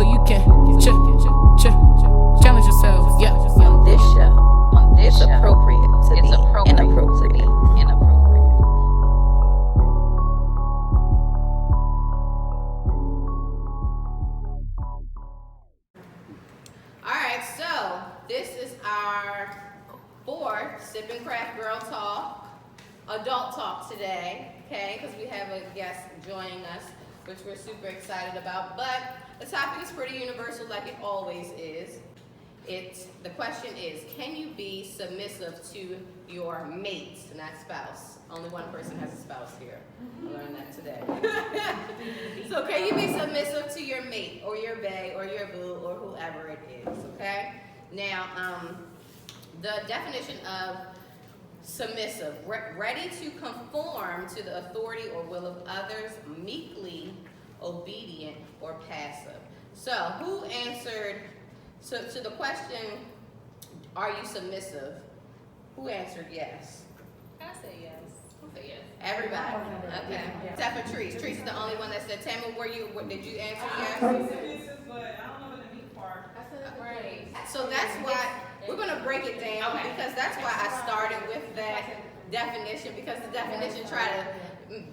so you can challenge yourself. Yeah. On this show, it's appropriate to be inappropriate. Alright, so this is our fourth Sip and Craft Girl Talk, adult talk today, okay? Because we have a guest joining us, which we're super excited about. But the topic is pretty universal, like it always is. The question is, can you be submissive to your mate, not spouse? Only one person has a spouse here. I learned that today. So can you be submissive to your mate or your bae or your boo or whoever it is, okay? Now, the definition of submissive, ready to conform to the authority or will of others, meekly obedient or passive. So who answered, so to the question, are you submissive? Who answered yes? I say yes. Who said yes? Everybody. Okay. Except for Trees. Trees is the only one that said, Tamara, did you answer yes? But I don't know the meat part. Right. So that's why, we're gonna break it down, because that's why I started with that definition, because the definition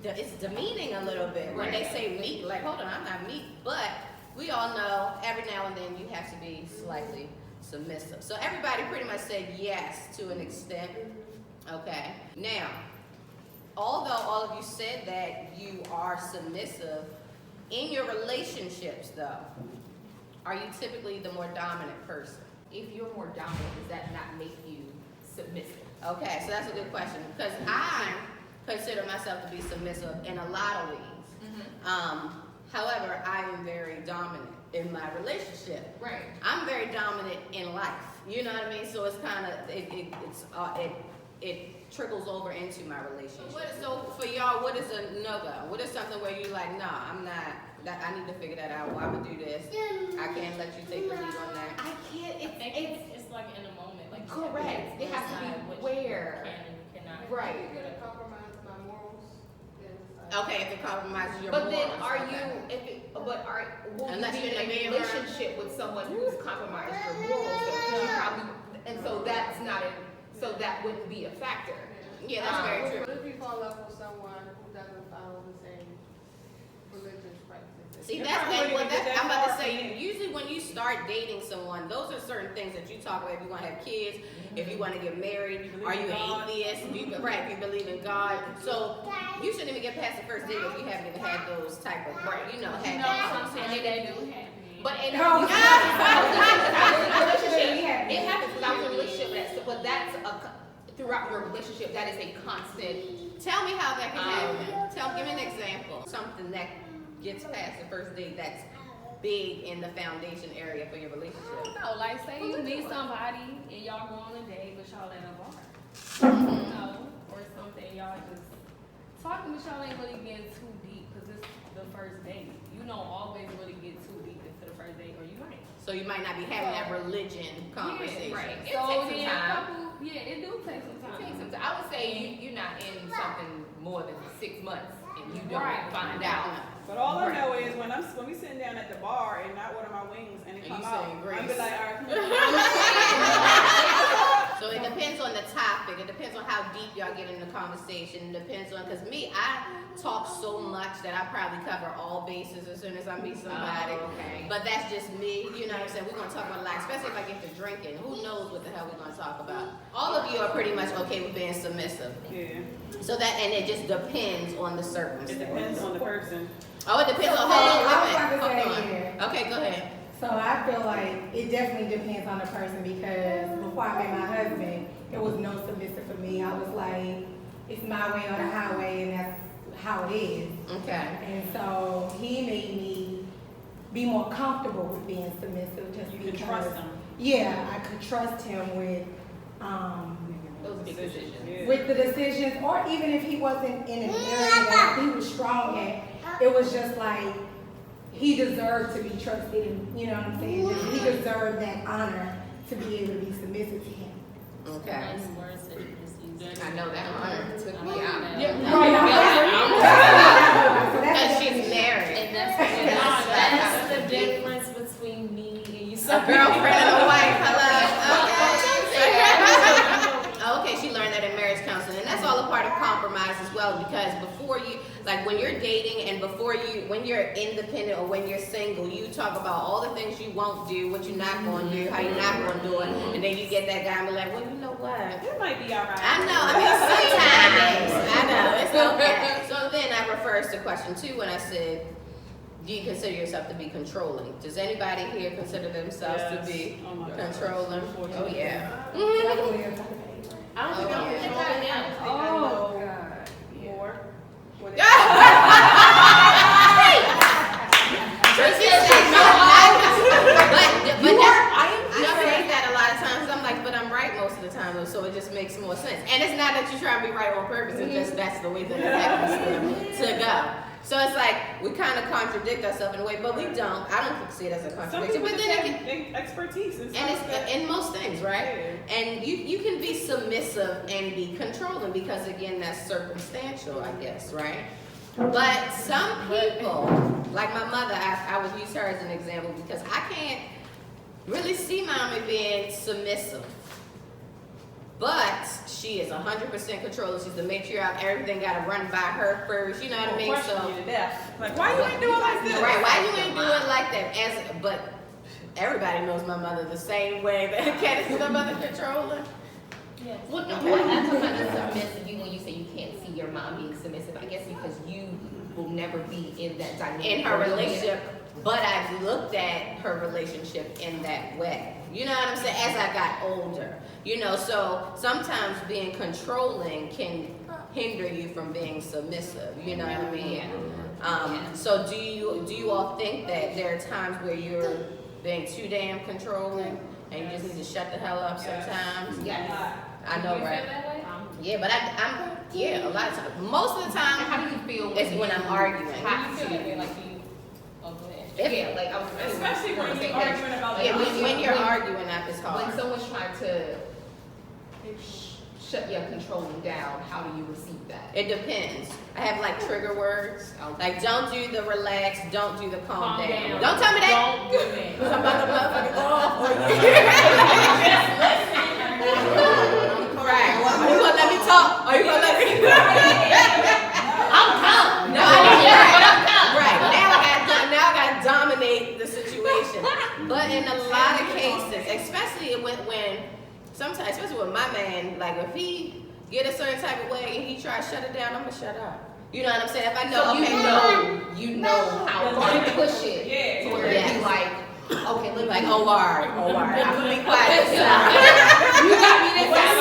it's demeaning a little bit. When they say meek, like, hold on, I'm not meek, but we all know every now and then you have to be slightly submissive. So everybody pretty much said yes to an extent, okay? Now, although all of you said that you are submissive, in your relationships though, are you typically the more dominant person? If you're more dominant, does that not make you submissive? Okay, so that's a good question, because I consider myself to be submissive in a lot of ways. However, I am very dominant in my relationship. Right. I'm very dominant in life. You know what I mean? So it's kind of it trickles over into my relationship. So for y'all, what is a no-go? What is something where you're like, nah, I'm not. I need to figure that out. Why would do this? I can't let you take the lead on that. I can't. It's like in a moment. Like Correct. It has to be where. Cannot. Right. Okay, if it compromises your But then morals, are okay. you, will Unless you be you're in a in a mirror. relationship with someone who's compromised your morals? And so that's not so that wouldn't be a factor. Yeah, that's very true. What if you fall up with someone who doesn't follow the same religious practices? See, I'm about to say, usually when you start dating someone, those are certain things that you talk about. If you want to have kids, if you want to get married, are you an atheist? If you believe in God. So you shouldn't even get past the first date if you haven't even had those type of, Sometimes they do happen. But in a relationship, it happens because I was in a relationship, but that's throughout your relationship, that is a constant. Tell me how that can happen. Give me an example. Something that gets past the first date that's big in the foundation area for your relationship. No, like say you meet somebody and y'all go on a date, but y'all at a bar. You know, or something, y'all just talking, but y'all ain't really getting too deep because it's the first date. You don't always really get too deep into the first date, or you might. So you might not be having that religion conversation. Yeah, right. It So takes some then time. it do take some time. I would say you're not in something more than 6 months and you don't Right. find out. But all I know is when we sitting down at the bar and I order my wings and it And come you out, saying I'm grace. be like, all right. So it depends on the topic. It depends on how deep y'all get in the conversation. It depends on, because me, I talk so much that I probably cover all bases as soon as I meet somebody. Okay. But that's just me, you know what I'm saying? We're going to talk about a lot, especially if I get to drinking. Who knows what the hell we're going to talk about? All of you are pretty much okay with being submissive. Yeah. So that, and it just depends on the It circumstance. depends on the person. Oh, it depends on, hold on. Okay, go ahead. So I feel like it definitely depends on the person, because before I met my husband, there was no submissive for me. I was like, it's my way or the highway, and that's how it is. Okay. And so he made me be more comfortable with being submissive, just You because. can trust them. Yeah, I could trust him with Those big decisions. Yeah. with the decisions, or even if he wasn't in an area that he was strong at, it was just like he deserved to be trusted, and you know what I'm saying? Just, he deserved that honor to be able to be submissive to him. Okay. Nice words that you just used. I know that honor took me out. So Because that's she's married. And that's the difference between A girlfriend and a wife. Hello. Okay. Okay, she learned that in marriage counseling, and that's all a part of compromise as well. Because before you, like when you're dating, and when you're independent or when you're single, you talk about all the things you won't do, what you're not going to do, how you're not going to do it, and then you get that guy and be like, well, you know what? It might be alright. I know. I mean, sometimes I know it's okay. So then I refers to question 2 when I said, do you consider yourself to be controlling? Does anybody here consider themselves to be Oh my God. controlling? Oh yeah. I don't think I'm controlling him. Oh, God. more. What is I say that a lot of times. I'm like, but I'm right most of the time, though, so it just makes more sense. And it's not that you try to be right on purpose. It's just that's the way that it happens to go. So it's like we kind of contradict ourselves in a way, but we don't. I don't see it as a Some contradiction. people But just then have expertise in and stuff it's in most things, right? Yeah. And you can be submissive and be controlling because again that's circumstantial, I guess, right? But some people, like my mother, I would use her as an example because I can't really see mommy being submissive. But she is 100% controlling. She's the matriarch. Everything got to run by her first. You know what I mean? So, Like, why you ain't doing like this? right? Why you ain't doing like that? But everybody knows my mother the same way that Kat is my mother controlling. Yes. Well, no, I'm talking about the submissive. You when you say you can't see your mom being submissive, I guess because you will never be in that dynamic. In her relationship, but I've looked at her relationship in that way. You know what I'm saying? As I got older, you know, so sometimes being controlling can hinder you from being submissive. You know what I mean? So do you all think that there are times where you're being too damn controlling and you just need to shut the hell up sometimes? Yes. I know, You right? feel that way? Yeah, but a lot of times. Most of the time, How do you feel it's when I'm arguing. How do you feel that way? Like you, oh, go ahead. Yeah, like I was Especially when you're arguing about Yeah, the when you're arguing, it's hard. when someone's trying to shut your controlling down, how do you receive that? It depends. I have like trigger words. Like don't do the relax, don't do the calm down. Don't tell me that. Don't do that. Because I'm about to motherfucking go off on you. Right. Are you gonna let me talk? Are you gonna let me? I'm calm. No, right. Now I gotta dominate the situation. But in a lot of cases, especially when sometimes, especially with my man, like if he get a certain type of way and he try to shut it down, I'm gonna shut up. You know what I'm saying? If I know, So okay, you know how far to push it. Yeah. To where it'd be like, okay, look like, oh, all right, I'm gonna be quiet this You time. got me this time.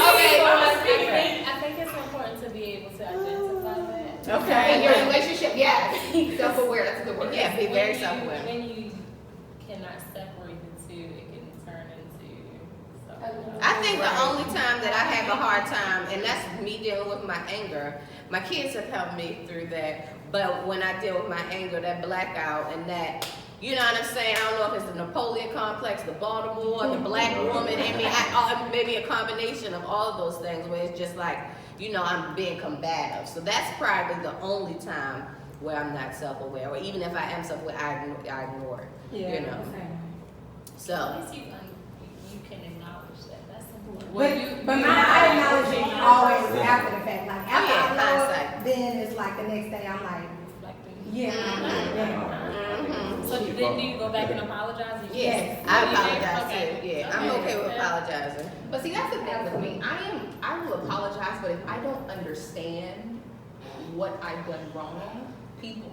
Okay. I think it's important to be able to identify that. Okay. In your relationship, yes. Self-aware, that's a good word. Yeah, be very self-aware. When you cannot separate the two, it can turn into something. I think the only time that I have a hard time, and that's me dealing with my anger, my kids have helped me through that, but when I deal with my anger, that blackout and that, you know what I'm saying? I don't know if it's the Napoleon complex, the Baltimore, the black woman in me, maybe a combination of all of those things where it's just like, you know, I'm being combative. So that's probably the only time where I'm not self-aware, or even if I am self-aware, I ignore it, you know? So. At least you can acknowledge that. That's important. But I acknowledge it always after the fact. Like after Yeah, I know hindsight. it, then it's like the next day I'm like, Reflecting. yeah. So then do you go back and apologize? Or you Yes, just- I you apologize okay. too. Yeah, I'm okay with apologizing. But see, that's the thing with me. I will apologize, but if I don't understand what I've done wrong,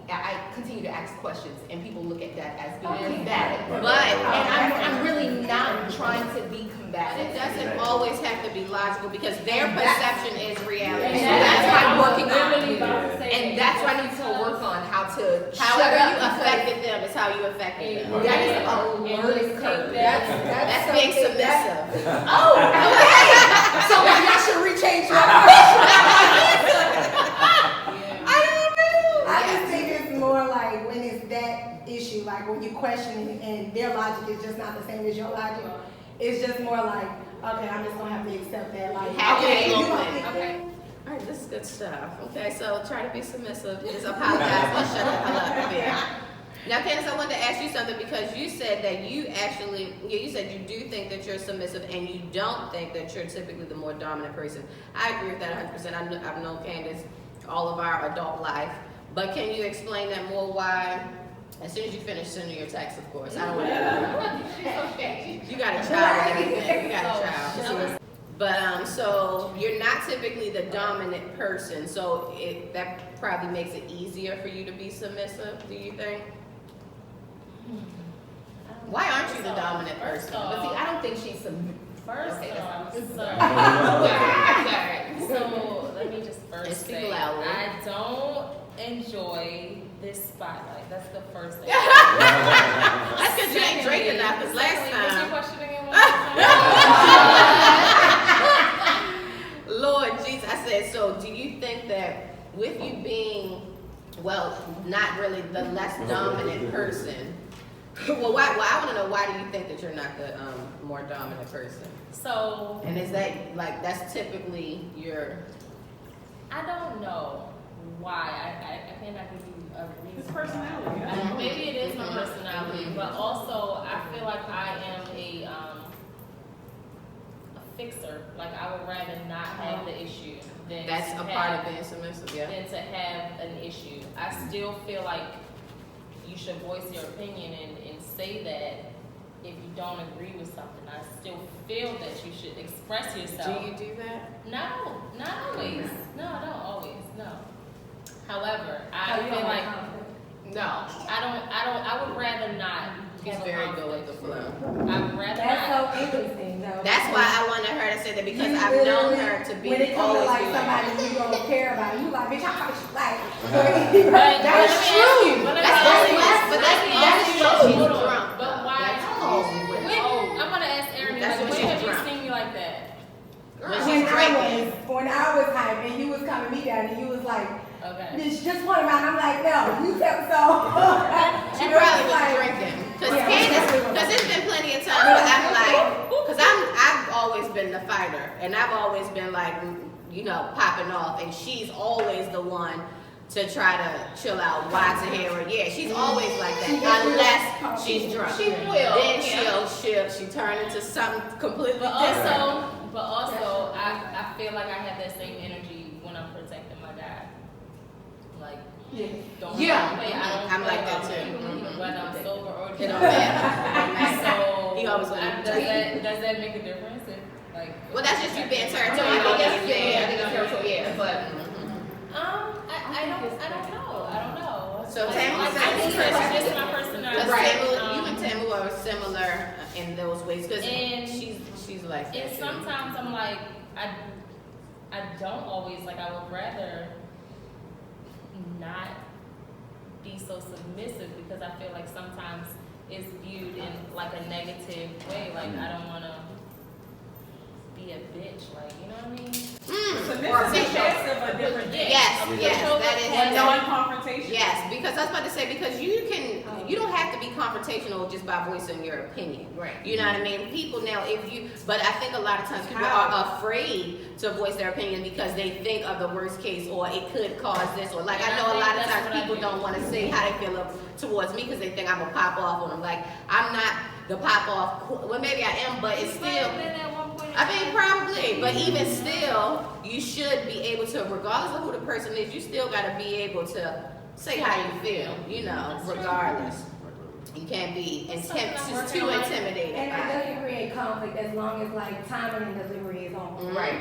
I continue to ask questions, and people look at that as being combative. And I'm really not trying to be But combative. it doesn't always have to be logical because their perception is reality. And that's what I'm working Literally on. about to say And that's what I need to work on, how to However shut you up. affected them is how you affected them. That is a learning curve. That's being submissive. Oh, okay. So maybe I should rechange your I just think it's more like when it's that issue, like when you question it and their logic is just not the same as your logic. It's just more like, okay, I'm just gonna have to accept that. Like, Have okay, a you moment. don't think Okay. All right, this is good stuff. Okay, so try to be submissive. Just apologize and shut the hell up. Yeah. Now, Candace, I wanted to ask you something because you said that you said you do think that you're submissive and you don't think that you're typically the more dominant person. I agree with that 100%. I've known Candace all of our adult life. But can you explain that more why? As soon as you finish sending your text, of course. I don't want to. You got a child and everything. You got a child. But so you're not typically the dominant person. So that probably makes it easier for you to be submissive. Do you think? Why aren't you the dominant person? But see, I don't think she's First Okay, off, that's so let me just first Speak say, loudly. I don't enjoy this spotlight. That's the first thing. That's because you ain't Drake enough. Because last What's your time, question again? Lord Jesus, I said. So, do you think that with you being, well, not really the less dominant person? Well, why? Well, I want to know, why do you think that you're not the more dominant person? So, And is that like that's typically your? I don't know why. I cannot give you a reason. It's personality. Maybe it is my personality, but also I feel like I am a fixer. Like I would rather not have the issue than That's to a have, part of being submissive, yeah. than to have an issue. I still feel like you should voice your opinion and say that if you don't agree with something. I still feel that you should express yourself. Do you do that? No, not always. No, I don't always. No. However, I Oh, you feel don't like like conflict? No. I would rather not. He's have a very good with conflict. the flow. I would rather That's not. so interesting, though. That's why I wanted her to say that, because You I've known literally, her to be when it comes to always like be somebody you don't care about, you like, bitch, I like, But that's let me true. ask you, but let me That's ask you, always- but that's let me ask you, true. She's hold on. drunk, But though. why? That's always with When, I'm gonna ask Erin, That's like, when when she's have you drunk. seen me like that? When she's drinking. When I was hype and you was coming me down and you was like, Okay. just one about, I'm like, no, you kept so. She You know, probably it's was like- drinking. Cause Yeah, Candace, exactly what cause I'm it's been plenty of times where I'm like, cause I've always been the fighter, and I've always been like, you know, popping off, and she's always the one to try to chill out, why to hear her. Yeah, she's always like She that, gets unless she's drunk. She will. Then Yeah. she'll turn into something completely But different. also, I feel like I have that same energy when I'm protecting my guy. Like, Yeah. don't Yeah. play, I don't I'm play like that about too. me, whether I'm sober or It drunk. don't matter. So, He always gonna does that make a difference? If, like, Well, that's just you being I territorial. think Yeah. I think it's terrible, yeah, but I don't know. So Like, Tammy like, said- I think it's just my Because personality. you and Tammy are similar in those ways, because And- she's like that. And too. sometimes I'm like, I don't always, like, I would rather not be so submissive, because I feel like sometimes it's viewed in like a negative way, like I don't wanna be a bitch, like, you know what I mean? Submissive and passive are different things. Yes, that is. And non-confrontation. Yes, because I was about to say, because you don't have to be confrontational just by voicing your opinion. Right. You know what I mean? People now, but I think a lot of times people are afraid to voice their opinion because they think of the worst case, or it could cause this, or like, I know a lot of times people don't want to say how they feel towards me because they think I'm gonna pop off on them. Like, I'm not the pop off, well, maybe I am, but it's still, I mean, probably, but even still, you should be able to, regardless of who the person is, you still gotta be able to say how you feel, you know, regardless. You can't be too intimidated. And that doesn't create conflict as long as like timing and delivery is on. Right.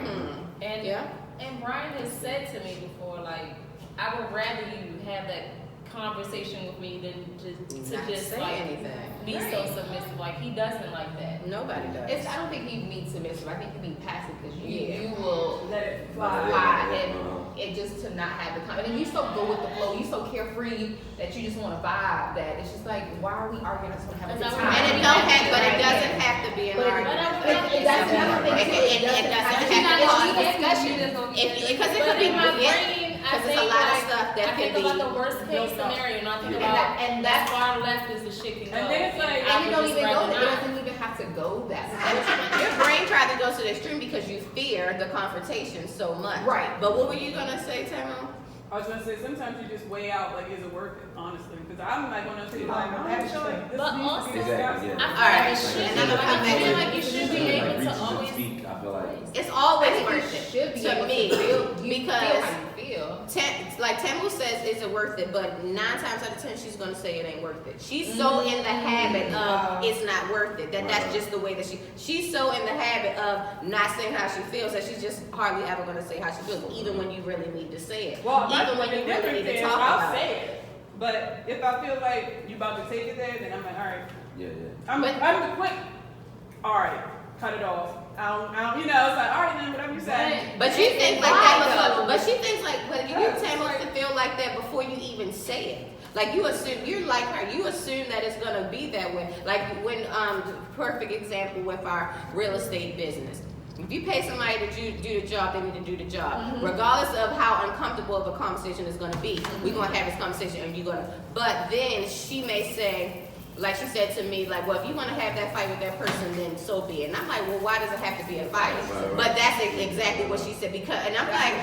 And Yeah. and Brian has said to me before, like, I would rather you have that conversation with me than to Not just say like anything. be so submissive. Like, he doesn't like that. Nobody does. I don't think you mean submissive. I think you mean passive, because Yeah. you will Let it fly fly. and just to not have the confidence. And you so go with the flow. You so carefree that you just want to vibe. That it's just like, why are we arguing? I just want to have a good Is that time. what And it don't have, but it doesn't have to be an But it- argument. That's another thing too. It doesn't have to be discussion. Because it could be, in my yeah, brain, I because think it's a lot of like, stuff that I think can about the be. worst case scenario, and I think And about and as that's far left as the shit can go. And then it's like- I and you would don't just even go rather there. It not. doesn't even have to go that And far. your brain tries to go to the extreme because you fear the confrontation so much. Right. But what were you gonna say, Tamara? I was gonna say, sometimes you just weigh out, like, is it worth it, honestly? Because I'm like one of those people, like, Oh, I don't feel like this But needs to also- be Exactly, discussed. yeah. I feel Alright, like it should and be, I'm gonna come I feel back like you should be Like, able reason to always. speak, I feel like. It's I always think worth you it. should be To able me, to feel because- how you feel. Like Tamu says, is it worth it? But 9 times out of 10, she's gonna say it ain't worth it. She's so in the habit of it's not worth it. That's just the way that she's so in the habit of not saying how she feels that she's just hardly ever gonna say how she feels, even when you really need to say it. Well, Even when the you really difference need to is, talk I'll about say it. it. But if I feel like you about to take it there, then I'm like, all right. Yeah, yeah. I'm the quick. All right, cut it off. I don't, you know, it's like, all right, then, whatever you say. But you think like Why, that though? but she thinks like, but you Tamu to feel like that before you even say it. Like you assume, you're like her, you assume that it's gonna be that way. Like when, perfect example with our real estate business. If you pay somebody to do the job, they need to do the job. Regardless of how uncomfortable of a conversation is gonna be, we're gonna have this conversation and you're gonna, but then she may say, like she said to me, like, well, if you want to have that fight with that person, then so be it. And I'm like, well, why does it have to be a fight? Right. But that's exactly what she said because, and I'm like,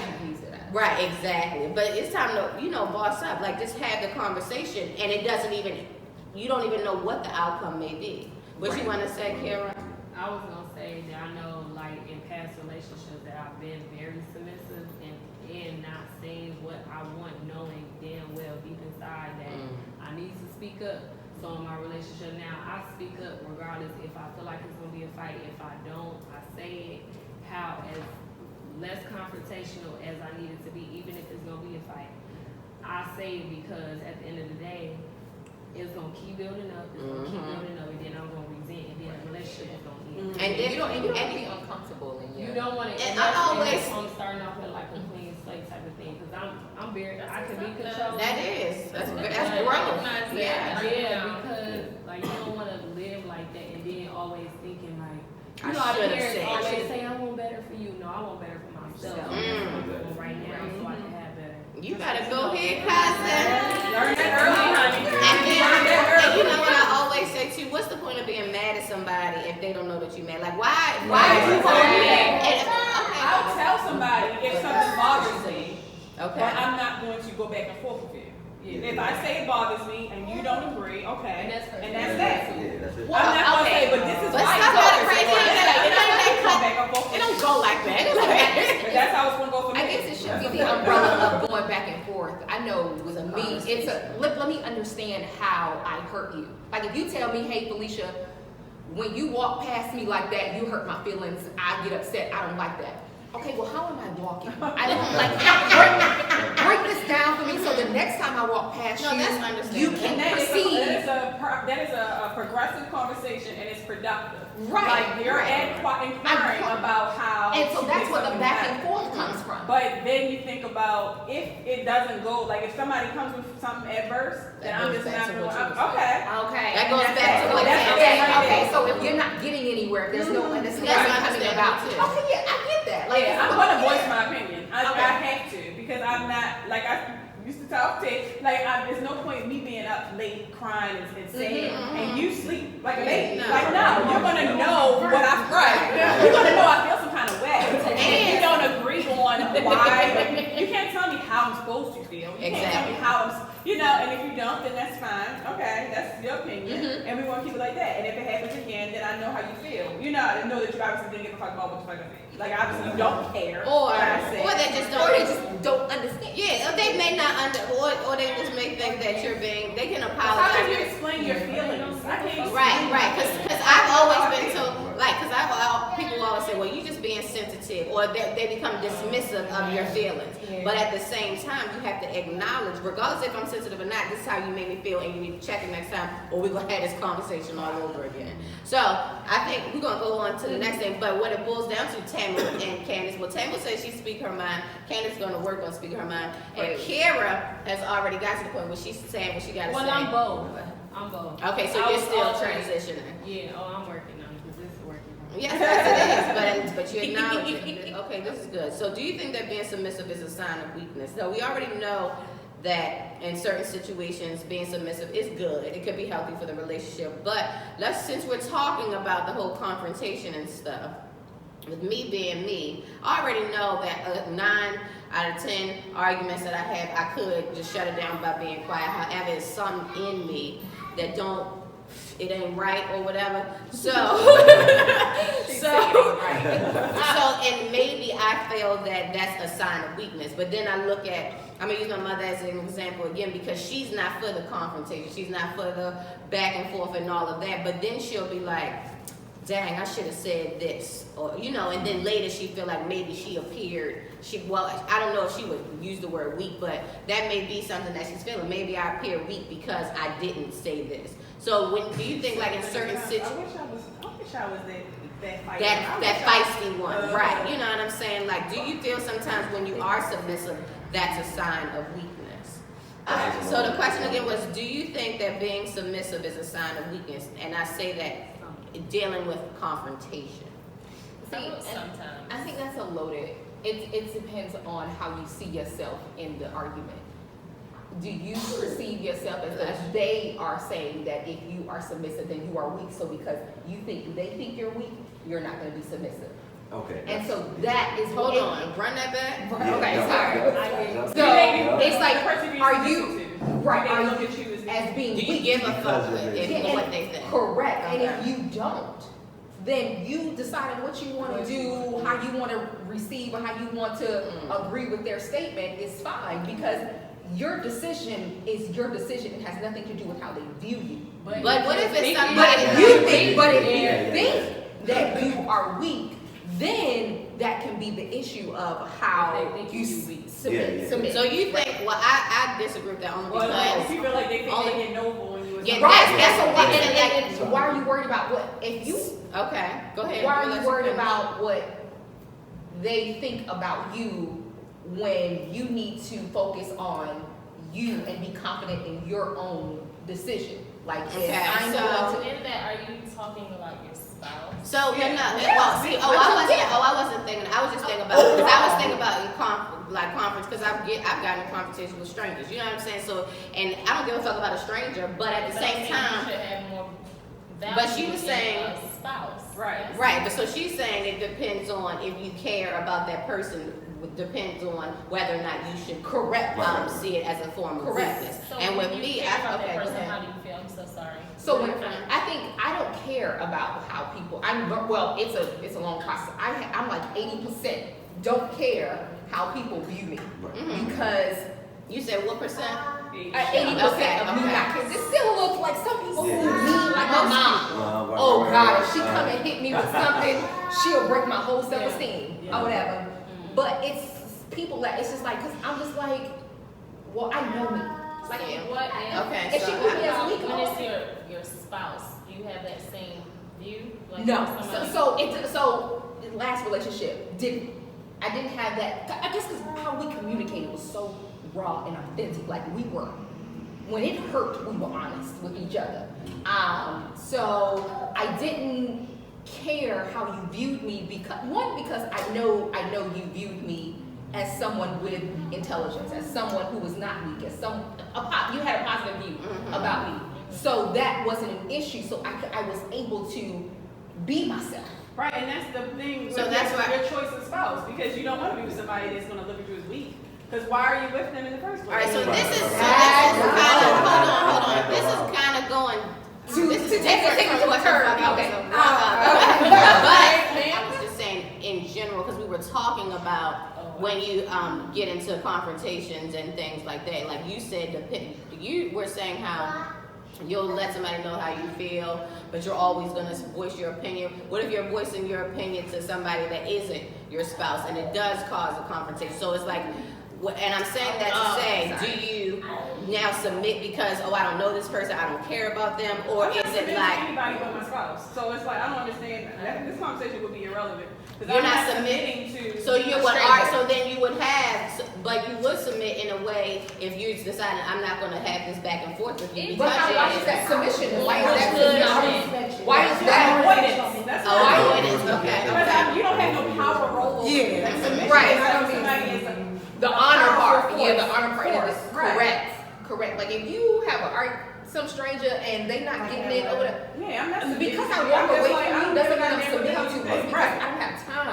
right, exactly. But it's time to, you know, boss up. Like, just have the conversation, and it doesn't even, you don't even know what the outcome may be. What you want to say, Kara? I was gonna say that I know, like, in past relationships that I've been very submissive and not saying what I want, knowing damn well deep inside that I need to speak up. So in my relationship now, I speak up regardless if I feel like it's gonna be a fight. If I don't, I say it how as less confrontational as I need it to be, even if it's gonna be a fight. I say it because at the end of the day, it's gonna keep building up, it's gonna keep building up, and then I'm gonna resent, and then the relationship is gonna end. And then You don't be uncomfortable in You your. don't want to. And I always- I'm starting off with like a clean slate type of thing because I'm very. I can be controlled. That is. That's growth. Recognize that. Yeah. Yeah, because like you don't want to live like that and then always thinking like. I You know, our should've parents said. always say, "I want better for you." No, I want better for myself. Mm. I'm doing right now, so I can have better. You better go ahead, cousin. Learn that early, honey. And you know what I always say too? What's the point of being mad at somebody if they don't know that you're mad? Like, why are you mad? I'll tell somebody if something bothers me, Okay. but I'm not going to go back and forth with you. If I say it bothers me and you don't agree, okay, And that's fair. and that's that. Yeah, that's it. I'm not gonna okay. say, but this is But why stop it that bothers crazy. me. It ain't that Go back and forth It with don't you. go like that. But that's how it's gonna go for me. I guess it should be the umbrella of going back and forth. I know with me, it's a, let me understand how I hurt you. Like if you tell me, hey Felicia, when you walk past me like that, you hurt my feelings, I get upset, I don't like that. Okay, well how am I walking? I don't like, break this down for me so the next time I walk past No, you, that's understandable. you And can that perceive. is a progressive conversation and it's productive. Right, Like you're right. inquiring about how. And so to that's make where the something back happen. and forth comes from. But then you think about if it doesn't go, like if somebody comes with something adverse, then That I'm goes just back not to going, what you was okay. Okay. That goes back to what That's Tam okay, said. Okay, so if you're not getting anywhere, there's no understanding That's coming understandable about. too. Okay, yeah, I get that. Like, Yeah, I'm gonna voice my opinion. I Okay. have to because I'm not like I used to talk to. Like there's no point in me being up late crying and saying, and you sleep like a baby. No. Like no, you're gonna know what I cried. You're gonna know I feel some kind of way. And if you don't agree on why, like, you can't tell me how I'm supposed to feel. You can't tell me how and if you don't, then that's fine. Okay, that's your opinion, and we want to keep it like that. And if it happens again, then I know how you feel. I know that you obviously didn't give a fuck about what the fuck I feel. Like obviously you don't care. Or what I said. they just or don't. they just don't understand. Yeah, they may not or they just may think that you're being. They can How can you apologize. explain your feelings? I can't explain Right. Because I've always been told, people always say, well, you just being sensitive, or they become dismissive of your feelings. But at the same time, you have to acknowledge, regardless if I'm sensitive or not, this is how you made me feel, and you need to check it next time, or we're gonna have this conversation all over again. So I think we're gonna go on to the next thing. But what it boils down to, Tamu and Candace. Well, Tamu says she speak her mind. Candace gonna work on speak her mind, and Kara has already got to the point where she's saying what she gotta Well, say. I'm both. I'm both. Okay, so I you're was still alternate. transitioning. Yeah. Oh, I'm working on it because this is working. Yes, it is, but you acknowledge it. Okay, this is good. So do you think that being submissive is a sign of weakness? So we already know that in certain situations, being submissive is good. It could be healthy for the relationship. But since we're talking about the whole confrontation and stuff, with me being me, I already know that 9 out of 10 arguments that I have, I could just shut it down by being quiet. However, it's some in me that it ain't right or whatever. So, and maybe I feel that that's a sign of weakness. But then I look at, I'm gonna use my mother as an example again, because she's not for the confrontation. She's not for the back and forth and all of that. But then she'll be like, dang, I should have said this, or and then later she feel like maybe she appeared, I don't know if she would use the word weak, but that may be something that she's feeling. Maybe I appear weak because I didn't say this. So do you think like in certain situations, I wish I was that feisty. that feisty one, right? You know what I'm saying? Like, do you feel sometimes when you are submissive, that's a sign of weakness? So the question again was, do you think that being submissive is a sign of weakness? And I say that dealing with confrontation. Sometimes. I think that's a loaded. It depends on how you see yourself in the argument. Do you perceive yourself as they are saying that if you are submissive, then you are weak? So because they think you're weak, you're not going to be submissive. Okay. And so that is Hold on, run that back. Okay, sorry. So, So it's like, are you right? Are look you at you as being Do you weak? give a fuck Because if what they think? Correct. Okay. And if you don't, then you decide what you want to do, how you want to receive, or how you want to agree with their statement is fine, because your decision is your decision. It has nothing to do with how they view you. But what if it's somebody But if you think Yeah. that you are weak, then that can be the issue of how you submit. So you think? Well, I disagree with that only because. You feel like they think only- they get noble when you. Yeah, Right, that's so what- and why are you worried about what if you? Okay, go ahead. Why are Let's you worried finish. about what they think about you when you need to focus on you and be confident in your own decision? Like, Okay, if I'm so- going to. In that, are you talking about your spouse? So Yeah. well, see, I wasn't thinking. I was just thinking about because I was thinking about in conference because I've gotten in conversations with strangers. You know what I'm saying? So, and I don't give a fuck about a stranger, but at the But I same think time, you should have more value But she was in saying- a spouse. Right. Yes. right? But so she's saying it depends on if you care about that person. Depends on whether or not you should see it as a form of Correct. weakness. So and when with you me, care about okay, that go person, ahead. how do you feel? I'm so sorry. So when I think I don't care about how people. It's a long process. I'm like 80% don't care how people view me Mhm. because You said what percent? 80% of me Okay. not care. It still looks like some people who Yeah. mean like my mom. Oh God, if she come and hit me with something, she'll break my whole self-esteem or whatever. But it's people that it's just like, cause I'm just like, well, I know me. Like, What if, Okay, if she so put me as weak, when it's your spouse, do you have that same view? Like no. somebody- So the last relationship I didn't have that. I guess cause how we communicated was so raw and authentic. Like when it hurt, we were honest with each other. So I didn't care how you viewed me because I know you viewed me as someone with intelligence, as someone who was not weak, as you had a positive view about me. So that wasn't an issue. So I was able to be myself. Right, and that's the thing with So that's why- your choice of spouse, because you don't want to be with somebody that's going to look at you as weak. Because why are you with them in the first place? All right, so Right, this is right, kind of right. hold on. This is kind of going. This is take different it from to what a turn. you're Okay. talking about. But I was just saying in general because we were talking about when you get into confrontations and things like that. Like you said, you were saying how you'll let somebody know how you feel, but you're always going to voice your opinion. What if you're voicing your opinion to somebody that isn't your spouse and it does cause a confrontation? So it's like, and I'm saying that to say, do you now submit because, I don't know this person, I don't care about them, or I'm is not it submitting to like, anybody but my spouse? So it's like I don't understand. This conversation would be irrelevant because You're I'm not not submitting to. so you a would, stranger. so then you would have, but you would submit in a way if you decided I'm not going to have this back and forth with you But because why is that submission? Why is that Good. submission? Why is That's that? avoidance. That's Oh, why. avoidance, okay. Because you don't have no power role. Yeah. Like submission Right. is how somebody is The honor part, force. yeah, the honor part is Force, right. correct. Like if you have some stranger and they not getting it or whatever, Yeah, I'm not submitting because to I you. walk I'm just away like, from you I'm doesn't not mean I'm submitting to you. submitting Because Right. I don't have time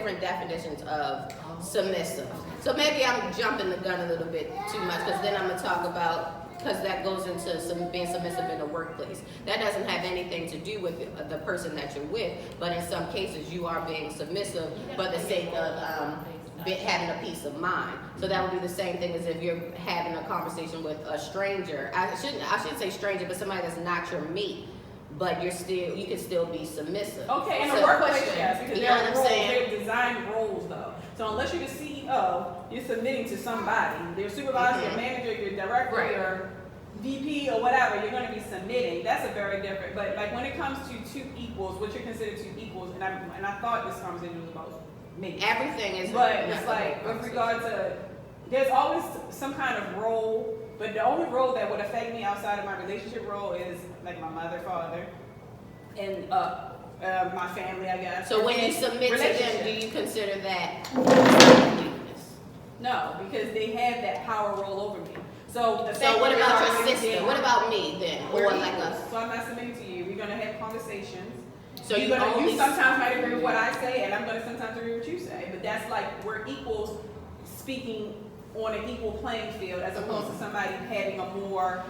different definitions of submissive. So maybe I'm jumping the gun a little bit too much, because then I'm gonna talk about, because that goes into being submissive in the workplace. That doesn't have anything to do with the person that you're with, but in some cases you are being submissive for the sake of having a peace of mind. So that would be the same thing as if you're having a conversation with a stranger. I shouldn't say stranger, but somebody that's not your mate, but you can still be submissive. Okay, in So the workplace, question, yes, because you there know are what I'm roles, saying? they're designed roles though. So unless you're the CEO, you're submitting to somebody. Your supervisor, your manager, your director, Right. your VP or whatever, you're gonna be submitting. That's a very different, but like when it comes to two equals, what you're considered two equals, and I thought this conversation was about me. Everything is. But it's like, with regard to, there's always some kind of role, but the only role that would affect me outside of my relationship role is like my mother, father, and my family, I guess. So when you And submit to them, relationship. do you consider that weakness? No, because they have that power role over me. So the So fact what that about we're your already sister? dating- What about me then? Or we're like equals. us? So I'm not submitting to you. We're gonna have conversations. So you only sometimes might agree with what I say, and I'm gonna sometimes agree with what you say. But that's like we're equals speaking on an equal playing field, as opposed to somebody having a more.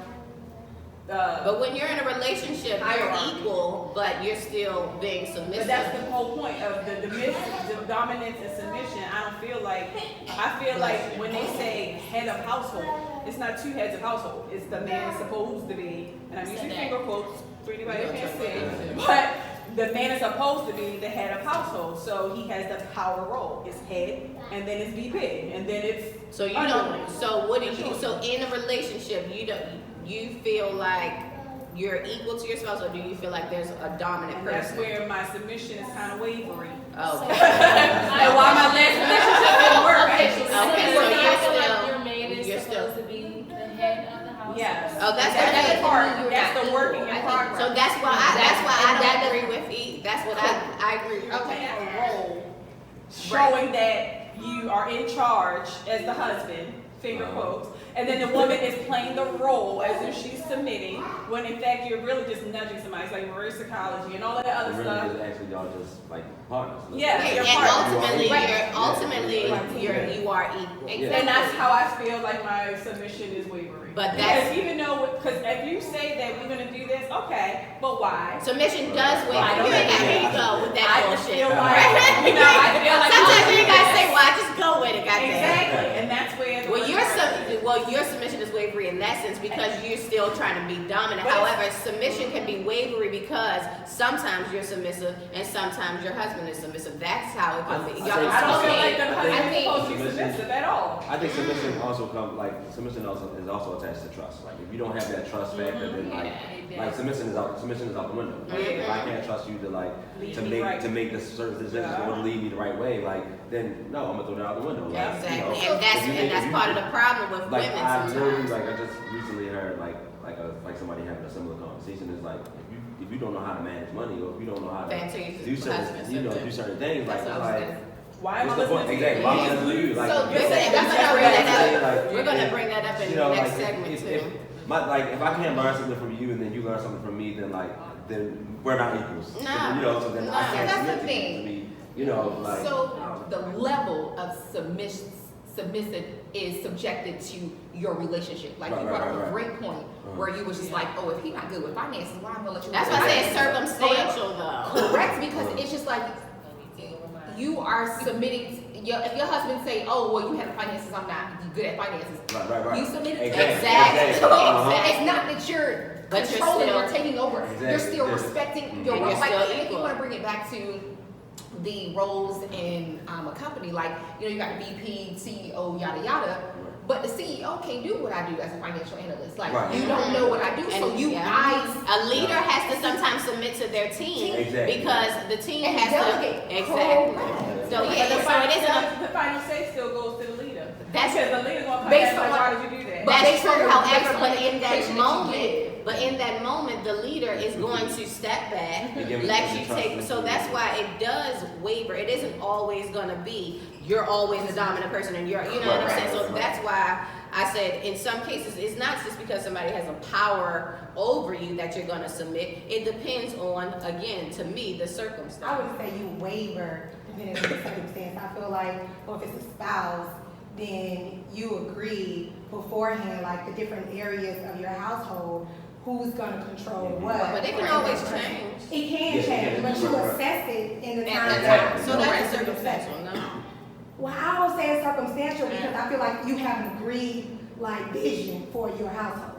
But when you're in a relationship, you're Hierarchy. equal, but you're still being But submissive. that's the whole point of the dominance and submission. I feel like when they say head of household, it's not two heads of household. It's the man is supposed to be, and I'm using finger quotes for anybody who can't see, but the man is supposed to be the head of household. So he has the power role. It's head, and then it's VP, and then it's So you underling. don't. So what do you? So in a relationship, you feel like you're equal to your spouse, or do you feel like there's a dominant And that's person? where my submission is kind of wavering. Oh, okay. And why my last relationship didn't work, actually. Okay, so I feel you're like still- your man is you're supposed to be the head of the house. Yes. Oh, that's That's good. the part. You're That's not the working equal. in I think progress. So that's why I And that don't agree with E. That's what I agree. You're playing a role, showing that you are in charge as the husband, finger quotes, and then the woman is playing the role as if she's submitting, when in fact you're really just nudging somebody. It's like reverse psychology and all of that other Really, stuff. is actually y'all just like partners. Yeah. Right, you're and part- ultimately, you are equal. Yeah. And that's how I feel like my submission is wavering. But that's- because even though, because if you say that we're gonna do this, okay, but why? Submission does win. I You don't ain't think- got to go with that I bullshit. just feel like, Right? you know, I feel like Sometimes you ain't gotta say why, just go with it, goddamn. exactly, and that's where. the Your submission is wavery in that sense because you're still trying to be dominant. But- However, submission can be wavery because sometimes you're submissive and sometimes your husband is submissive. That's how it can be. I Y'all think- I don't feel can like the I husband think- is supposed to be submissive at all. I think submission also is also attached to trust. Like if you don't have that trust factor, then like submission is out the window. Like, if I can't trust you to Lead to me make right. to make the certain decisions or to lead me the right way, then no, I'm gonna throw that out the window. Like, Exactly, you know, and that's part of the problem with like women I literally sometimes. I just recently heard like somebody having a similar conversation is like if you don't know how to manage money or if you don't know how to Back to your do certain husband, do certain things like That's it's what I was like saying. Why am I what's the point? listening to Exactly. Why am I listening to you? Like, So We're you're saying gonna that's bring that up. like, We're gonna if- bring that up in you the know, next like, segment if too. if I can't learn something from you and then you learn something from me, then we're not equals. Nah. You know, so then I Nah. can't That's submit the to you. thing. I mean, you know, like. So the level of submissive is subjected to your relationship. Like you Right, brought right, up a right. great point where you was just like, oh, if he not good with finances, why I'm gonna let you? That's live why I with say it's finances? circumstantial though. Correct, because it's just like you are submitting. If your husband say, oh, well, you have finances, I'm not good at finances. Right. You submitted. Exactly. So Exactly. it's not that you're But you're controlling still- or taking over. Exactly. You're still Yeah. respecting your And role. you're Like, still and if you equal. want to bring it back to the roles in a company, like, you got the VP, CEO, yada yada. But the CEO can't do what I do as a financial analyst. Like, Right. you don't know what I do, so And, you yeah. guys. A leader has to sometimes submit to their team Exactly. because the team And has delegate. to exactly. Correct. So But yeah, the so it final, isn't a, the final say still goes to the leader. That's- because the leader's gonna come Based back like, on- why did you do that? But that's based on true. the- However, based on but the in that information that you moment, the leader is going to step back, You give me let the you trust take. and So the- that's why it does waver. It isn't always gonna be you're always the dominant person and you're, you know what I'm saying. So that's why I said in some cases it's not just because somebody has a power over you that you're gonna submit. It depends on, again, to me, the circumstance. I would say you waver depending on the circumstance. I feel like, or if it's a spouse, then you agree beforehand, like the different areas of your household, who's gonna control what. But it can always change. It can Yes, it change, can. but you Right. assess it in the At time the that. time. So that's circumstantial, no? Well, I don't say it's circumstantial because I feel like you have an agreed, like, vision for your household.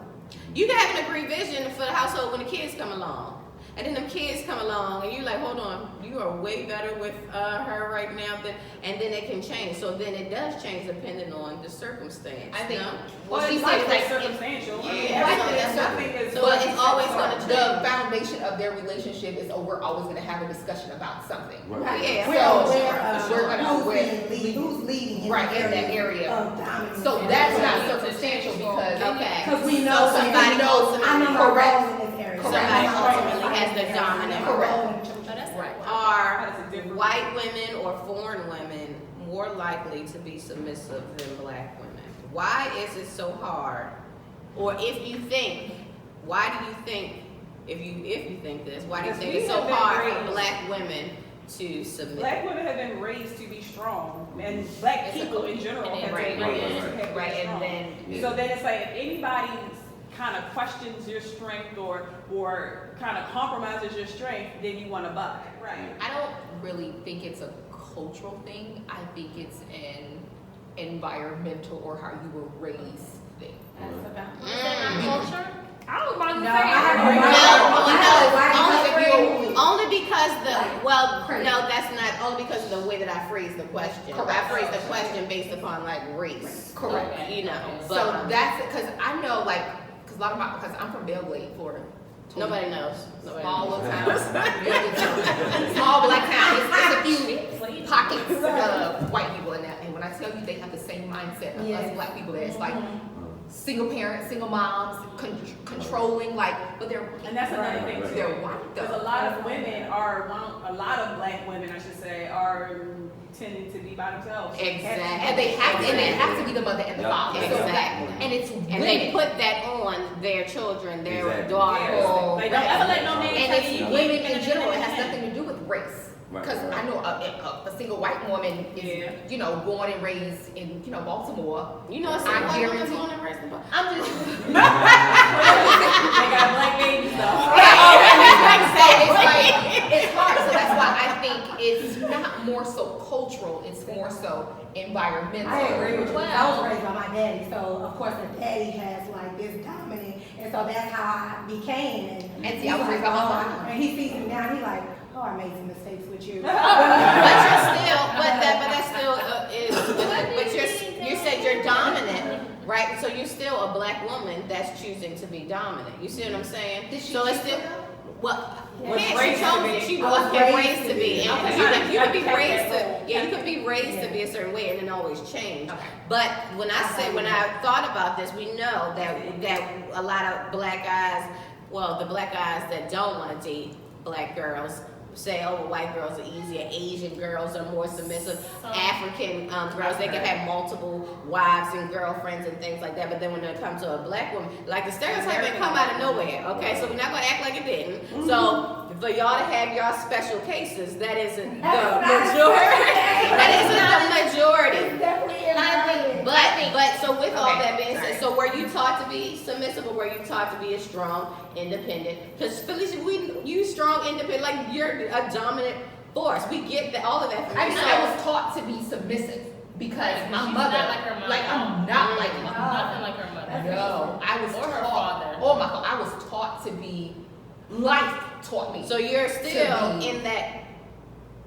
You can have an agreed vision for the household when the kids come along. And then the kids come along and you're like, hold on, you are way better with her right now, and then it can change. So then it does change depending on the circumstance. I think, no? well, Well, she it's said like like, circumstantial. I mean, Yeah, everything- that's nothing is. So it's always gonna the change. foundation of their relationship is, oh, we're always gonna have a discussion about something. Right. Yeah. We're So, aware of we're gonna- who's leading in Right, the in that area area. of dominance. So that's not circumstantial because. Okay. Because we So know somebody know- ultimately, I know my Correct. role in this area. Correct. Somebody I know my ultimately role has in the this dominant area. role. My role in the church. Right. are That's a different- white women or foreign women more likely to be submissive than black women? Why is it so hard? Or if you think, why do you think, if you think this, why do you Because think we it's so have been hard for raised- black women to submit? Black women have been raised to be strong, and black It's a people in culture. general And have then been right, raised right, to have been Right, strong. and then, Yeah. So then it's like if anybody kind of questions your strength or kind of compromises your strength, then you want to buck. Right. I don't really think it's a cultural thing. I think it's an environmental or how you were raised thing. Is that not culture? I was about to No, say. I have No, a only because Crazy. no, that's not, only because of the way that I phrased the question. Correct. I phrased the question based upon like race. Correct. You know, So but that's, cause I know like, cause a lot of my, cause I'm from Belgrade, Florida. nobody knows. Nobody Small knows. little town. Small black town. It's a few pockets of white people in that. And when I tell you they have the same mindset of us Yes. black people, that it's like single parents, single moms, controlling, like, but they're, And that's another thing too. they're white Because though. a lot of women a lot of black women, I should say, are tending to be by themselves. Exactly. And they have to be the mother and the Yeah. father. So that, Exactly. and it's And they put that on their children, their Exactly. daughters. Like, don't ever let no man And tell it's you women you in general, it has can't. nothing to do with race. Right, Because right. I know a single white woman is, Yeah. you know, born and raised in, you know, Baltimore. You know, it's I white women guarantee- born and raised in Baltimore. I'm just. They got black babies though. It's hard. So that's why I think it's not more so cultural, it's more so environmental. I agree with you. I Well- was raised by my daddy, so of course the daddy has like this dominant, and so that's how I became. And see, I was raised by my mom. And he sees me now, he like, oh, I made some mistakes with you. But you're still, that still is, but you said you're dominant, right? So you're still a black woman that's choosing to be dominant. You see what I'm saying? Did she So it's choose still, well, Was yeah, raised she to chose be. it. She I was was raised raised to to be. be. And Okay. you could be Okay. raised to, Okay. yeah, you could be raised to Yeah. be a certain way and then always change. Okay. But when I thought about this, we know that a lot of black guys, well, the black guys that don't want to date black girls say, oh, well, white girls are easier, Asian girls are more submissive, African girls, they can have multiple wives and girlfriends and things like that. But then when it comes to a black woman, like the stereotype didn't come out of nowhere, okay? So we're not gonna act like it didn't. So for y'all to have y'all special cases, that isn't the majority. That isn't the majority. It's definitely environment. But so with all Okay, that being said, sorry. so were you taught to be submissive or were you taught to be a strong, independent? Because Felicia, you strong, independent, like you're a dominant force. We get that, all of that from I you. mean, I was taught to be submissive because my She's mother, not like her mother. like I'm not like my mother. Nothing like her mother. No, I was Or her taught. father. Oh my God, I was taught to be. Life taught me. So you're still be- in that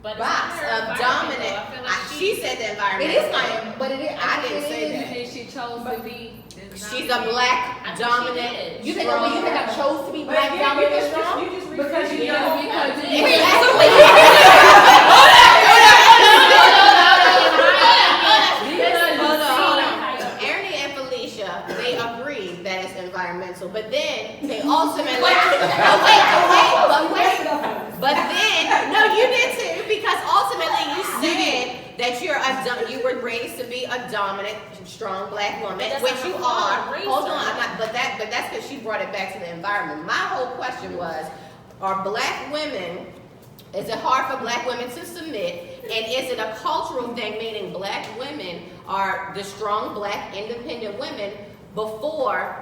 But it's box not her of environment, dominant. though. I feel like She said the environment. It is my, but it is. I didn't think say it is. that. And she chose to be. She's a black, I think she dominant. did. You think I chose to be But black, yeah, dominant, and you strong? just Because you Yeah, know, because because you- Hold on. Ernie and Felicia, they agree that it's environmental, but then they ultimately. But then, no, you did too, because ultimately you said that you were raised to be a dominant, strong black woman, But that's which not you her are. fault. Raised Hold her. on, but that's because she brought it back to the environment. My whole question was, are black women Is it hard for black women to submit? And is it a cultural thing, meaning black women are the strong black independent women before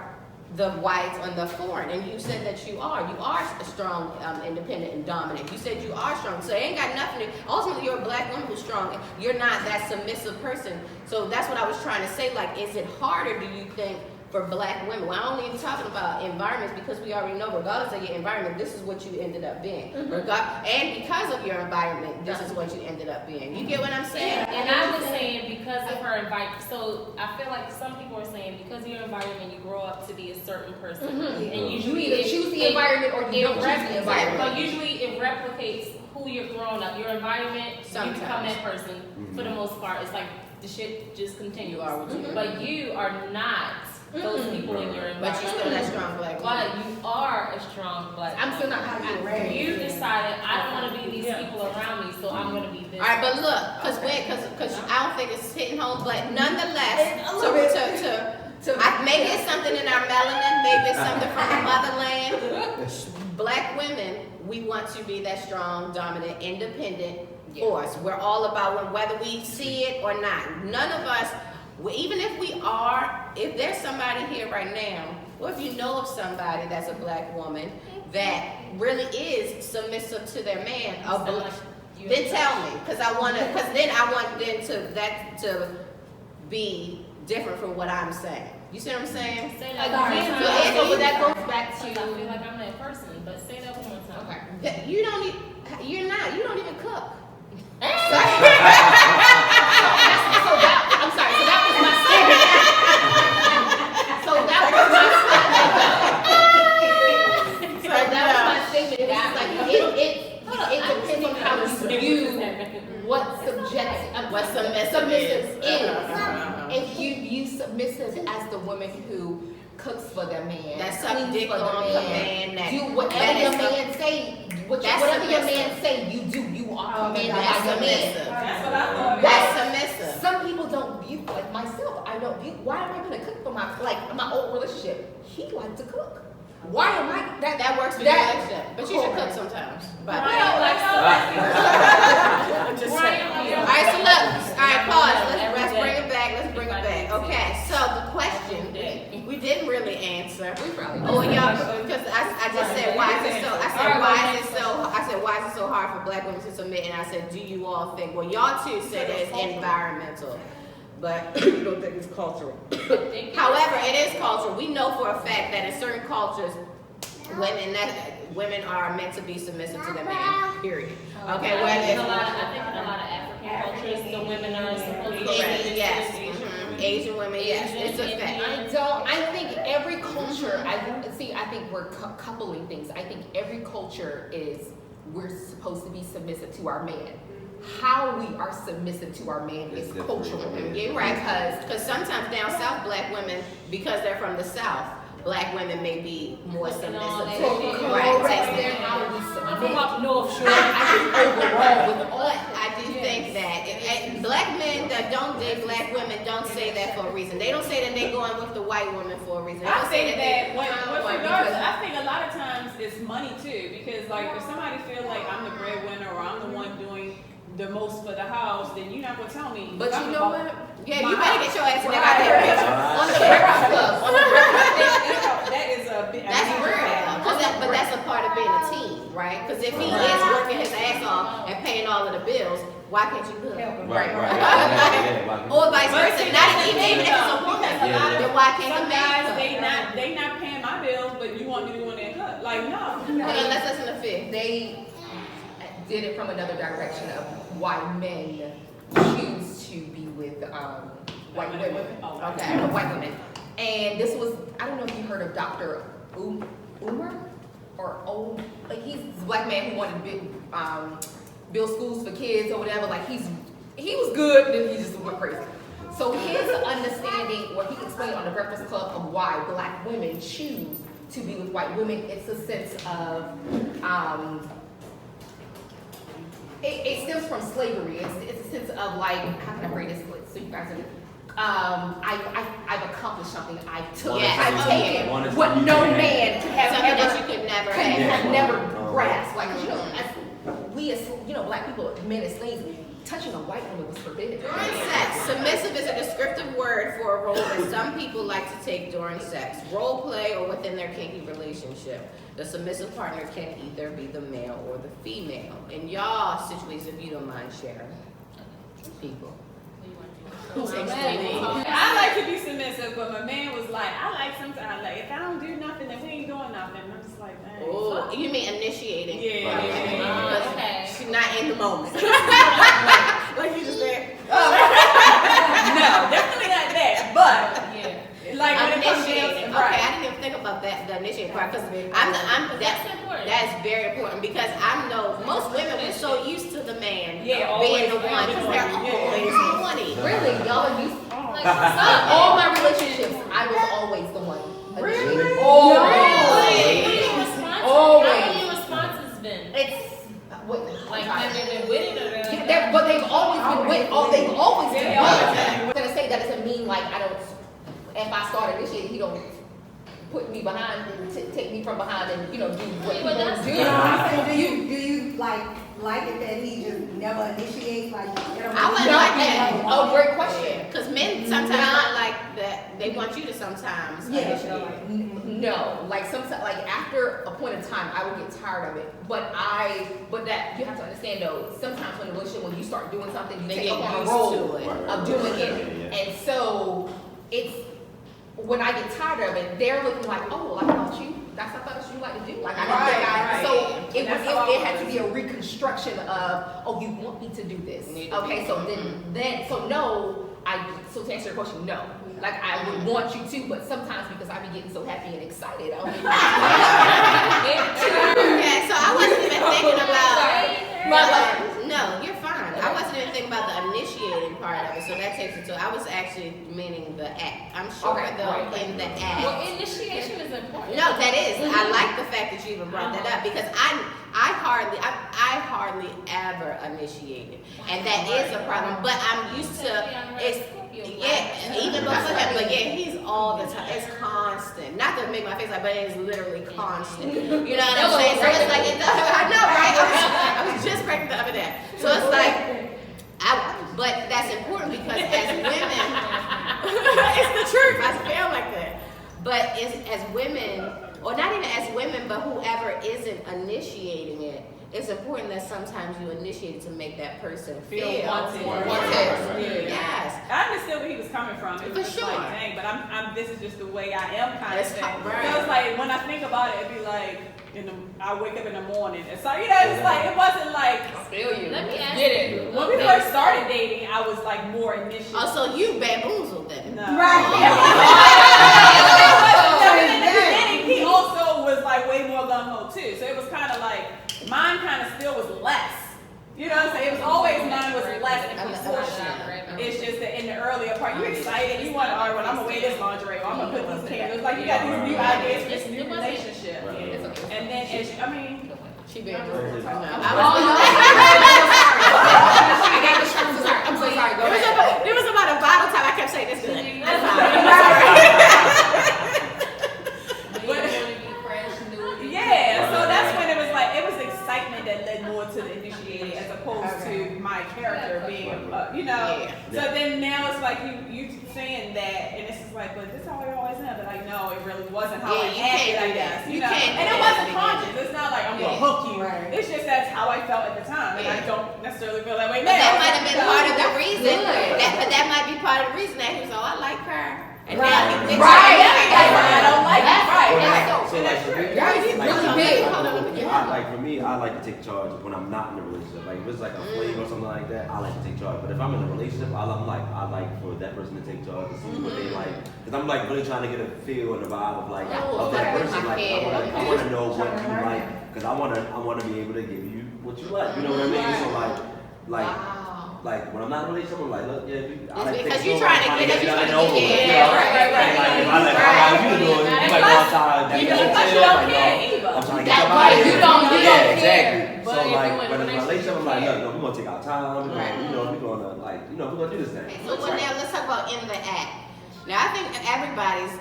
the whites and the foreign? And you said that you are a strong, independent and dominant. You said you are strong. So it ain't got nothing to, ultimately you're a black woman who's strong. You're not that submissive person. So that's what I was trying to say. Like, is it harder, do you think, for black women? Well, I'm only talking about environments because we already know, regardless of your environment, this is what you ended up being. And because of your environment, this is what you ended up being. You get what I'm saying? Yeah, and I was saying because of her environment. So I feel like some people are saying because of your environment, you grow up to be a certain person, and usually You either choose the environment or you don't choose the environment. But usually it replicates who you're growing up. Your environment, you become that person for the most part. It's like the shit just continues. You are what you are. But you are not those people in your environment. But you're still that strong black woman. But you are a strong black I'm still not woman. how you raised. You decided I don't want to be these people around me, so I'm going to be this. All right, but look, because I don't think it's hitting home, but nonetheless, maybe it's something in our melanin, maybe it's something from the motherland. Black women, we want to be that strong, dominant, independent force. We're all about whether we see it or not. None of us, even if we are, if there's somebody here right now, or if you know of somebody that's a black woman that really is submissive to their man, then tell me, because then I want that to be different from what I'm saying. You see what I'm saying? Say that one more time. So that goes back to. I feel like I'm that person, but say that one more time. Okay. You don't even cook. I'm sorry. So that was my statement. So that was my statement. It was like it depends on how you view what submissive is. If you view submissive as the woman who cooks for their man, That's suck dick for the on man, command. do whatever your man say. Whatever your man say, you do. You are commanded by your man. That's what I thought. That's submissive. Some people don't view, like myself, I don't view, why am I gonna cook for my old relationship? He liked to cook. Why am I, That works for your relationship, but you should cook sometimes. But I'm just saying. All right, so look. All right, pause. Let's bring it back. Okay, so the question we didn't really answer. Oh, y'all, because I just said why is it so? I said why is it so hard for black women to submit? And I said, do you all think? Well, y'all two said it's environmental, but you don't think it's cultural. However, it is cultural. We know for a fact that in certain cultures, women are meant to be submissive to their man. Period. Okay, I think in a lot of African cultures, the women are supposed to be Asian women, yes, it's a fact. I think every culture, I think we're coupling things. I think every culture we're supposed to be submissive to our man. How we are submissive to our man is cultural. You're right, because sometimes down south, black women, because they're from the south, black women may be more submissive to right. How we submit. I think overall, with all, I do think that black men that don't date black women don't say that for a reason. They don't say that they're going with the white woman for a reason. I think that I think a lot of times it's money too, because like if somebody feels like I'm the breadwinner or I'm the one doing the most for the house, then you're not gonna tell me. But you know what? Yeah, you better get your ass in out there, bitch. On the Breakfast Club. That is a bit. That's real. But that's a part of being a team, right? Because if he is working his ass off and paying all of the bills, why can't you cook? Right. Or vice versa. Not even if it's a woman, then why can't Some the man guys cook? they not paying my bills, but you want me to go in there and cook? Like no. Hold on, let's listen to Fifth. They did it from another direction of why men choose to be with white women. Okay. White women. And this was, I don't know if you heard of Dr. Umar or he's a black man who wanted to build schools for kids or whatever. Like he was good, then he just went crazy. So his understanding, what he explained on the Breakfast Club of why black women choose to be with white women, it's a sense of it stems from slavery. It's a sense of like, how can I bring this so you guys are I've accomplished something. I've taken what no man could have something that you could never never grasp. Like we we as, black people, men as slaves, touching a white woman was forbidden. During sex, submissive is a descriptive word for a role that some people like to take during sex, role play, or within their kinky relationship. The submissive partner can either be the male or the female. In y'all situations, if you don't mind sharing, people. Who takes the lead? I like to be submissive, but my man was like, I like sometimes, like, if I don't do nothing, then we ain't doing nothing. I'm just like, man. Oh, you mean initiating? Yeah. Because Okay. she's not in the moment. Like you just there. No, definitely not that. But Yeah. like when it comes Initiating. to Okay, I didn't even think about that, the initiating part, because That's important. that's very important, because I know most women were so used to the man always being the one, because they're always horny. Really, y'all are used. Like, what's up? All my relationships, I was always the one. Really? Always. What have your responses been? It's Like, have they been with it or but they've always been with. They've always been They always with. have. I'm gonna say that doesn't mean like I don't. If I start initiating, he don't put me behind and take me from behind and do what he But wants that's- to do. You know what I'm saying? Do you like it that he just never initiates? Like, I wouldn't like that. Oh, great question. Because men sometimes don't like that. They want you to sometimes initiate. No, like sometimes, like after a point in time, I would get tired of it. But that you have to understand though. Sometimes when the relationship, when you start doing something, you They take get up on a used role to it. of doing it, and so it's when I get tired of it, they're looking like, oh, well, I thought that's what you like to do. Like I didn't think Right. So That's how I it had to was. be a reconstruction of, oh, you want me to do this? Need to Okay, do so then no, so to answer your question, no. Like I would want you to, but sometimes because I be getting so happy and excited, I'll be Okay, so I wasn't even thinking about. But No, you're fine. I wasn't even thinking about the initiating part of it, so that takes it to. I was actually meaning the act. I'm sure Okay, though right. in the Well, act. initiation is important. No, that is. I like the fact that you even brought that up, because I hardly ever initiated, and that is a problem. But I'm used to it's. Yeah, even before him, but yeah, he's all the time. It's constant. Not to make my face like, but it's literally constant. You know what I'm saying? So it's like, I know, right? I was just pregnant the other day. So it's like, but that's important because as women, it's the truth. I feel like that. But as women, or not even as women, but whoever isn't initiating it, it's important that sometimes you initiate it to make that person feel wanted. wanted. Yes. I understood where he was coming from. It was For just sure. like, dang, but I'm this is just the way I am kind That's of thing. right. So it's like when I think about it, it'd be like I wake up in the morning. And so it's like it wasn't like Let me ask Get it. when we first started dating, I was like more initial. Oh, so you bamboozled them. No. Right. In the beginning, he also was like way more gung ho too. So it was kind of like mine kind of still was less. You know what I'm saying? It was always mine was less in proportion. It's just that in the earlier part, you excited, you want to, all right, well, I'm gonna wear this lingerie, or I'm gonna put these candles. Like you got these new ideas for this new relationship. And then She bamboozled. Oh, no. I'm so sorry. Go ahead. There was about a bottle time. I kept saying this good. yeah, so that's when it was like, it was excitement that led more to the initiating as opposed to my character being, So then now it's like you saying that, and it's just like, but this is how I always am. But like, no, it really wasn't how I You acted, can't I do guess. that. You You know? can't And do it that wasn't again. conscious. It's not like I'm gonna hook you. Right. It's just that's how I felt at the time, and I don't necessarily feel that way But now. that might have been part of the reason. Good. That might be part of the reason that he was, oh, I like her. And Right. now he thinks Right. I don't like it. Right. So like for me, It's really big. for me, I like to take charge when I'm not in a relationship. Like if it's like a fling or something like that, I like to take charge. But if I'm in a relationship, I like for that person to take charge to see what they like. Because I'm like really trying to get a feel and a vibe of like of that person. Like I want to know what you like because I want to be able to give you what you like. You know what I mean? So like when I'm not in a relationship, I'm like, look, yeah, I like because to you're trying to get you know, it. know, Yeah, right. Like if I like how you doing, you might go outside. You don't care either. I'm trying to get That's your right, body. you don't Yeah, care. exactly. But So if you like in a when it's my relationship, I'm like, relationship, look, no, we're gonna take our time. We're gonna, we're gonna like, we're gonna do this thing. So now let's talk about in the act. Now I think everybody's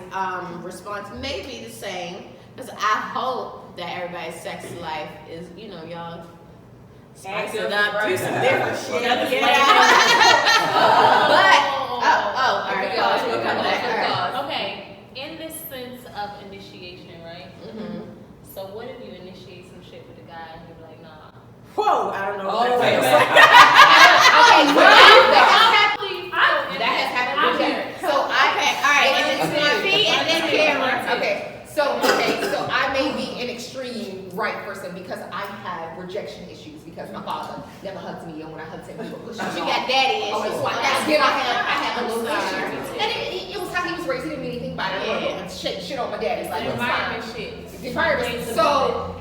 response may be the same, because I hope that everybody's sex life is, y'all Spice it up, do some different shit. Yeah. But, all right, pause, we'll come back. All right. Okay, in this sense of initiation, right? Mhm. So what if you initiate some shit with a guy and you're like, nah? Whoa, I don't know. Oh, what wait a that minute. Okay, so That has happened I'm with here. So I all right, and it's Snuffy and then Cameron. Okay, so I may be an extreme right person because I have rejection issues because my father never hugs me, and when I hug him, he will push me She off. got daddy issues. Oh, so I have a little issue. And it was how he was raised. He didn't mean anything by it. Yeah. Shit on my dad. It's like, Environment it's shit. fine. Environment. So,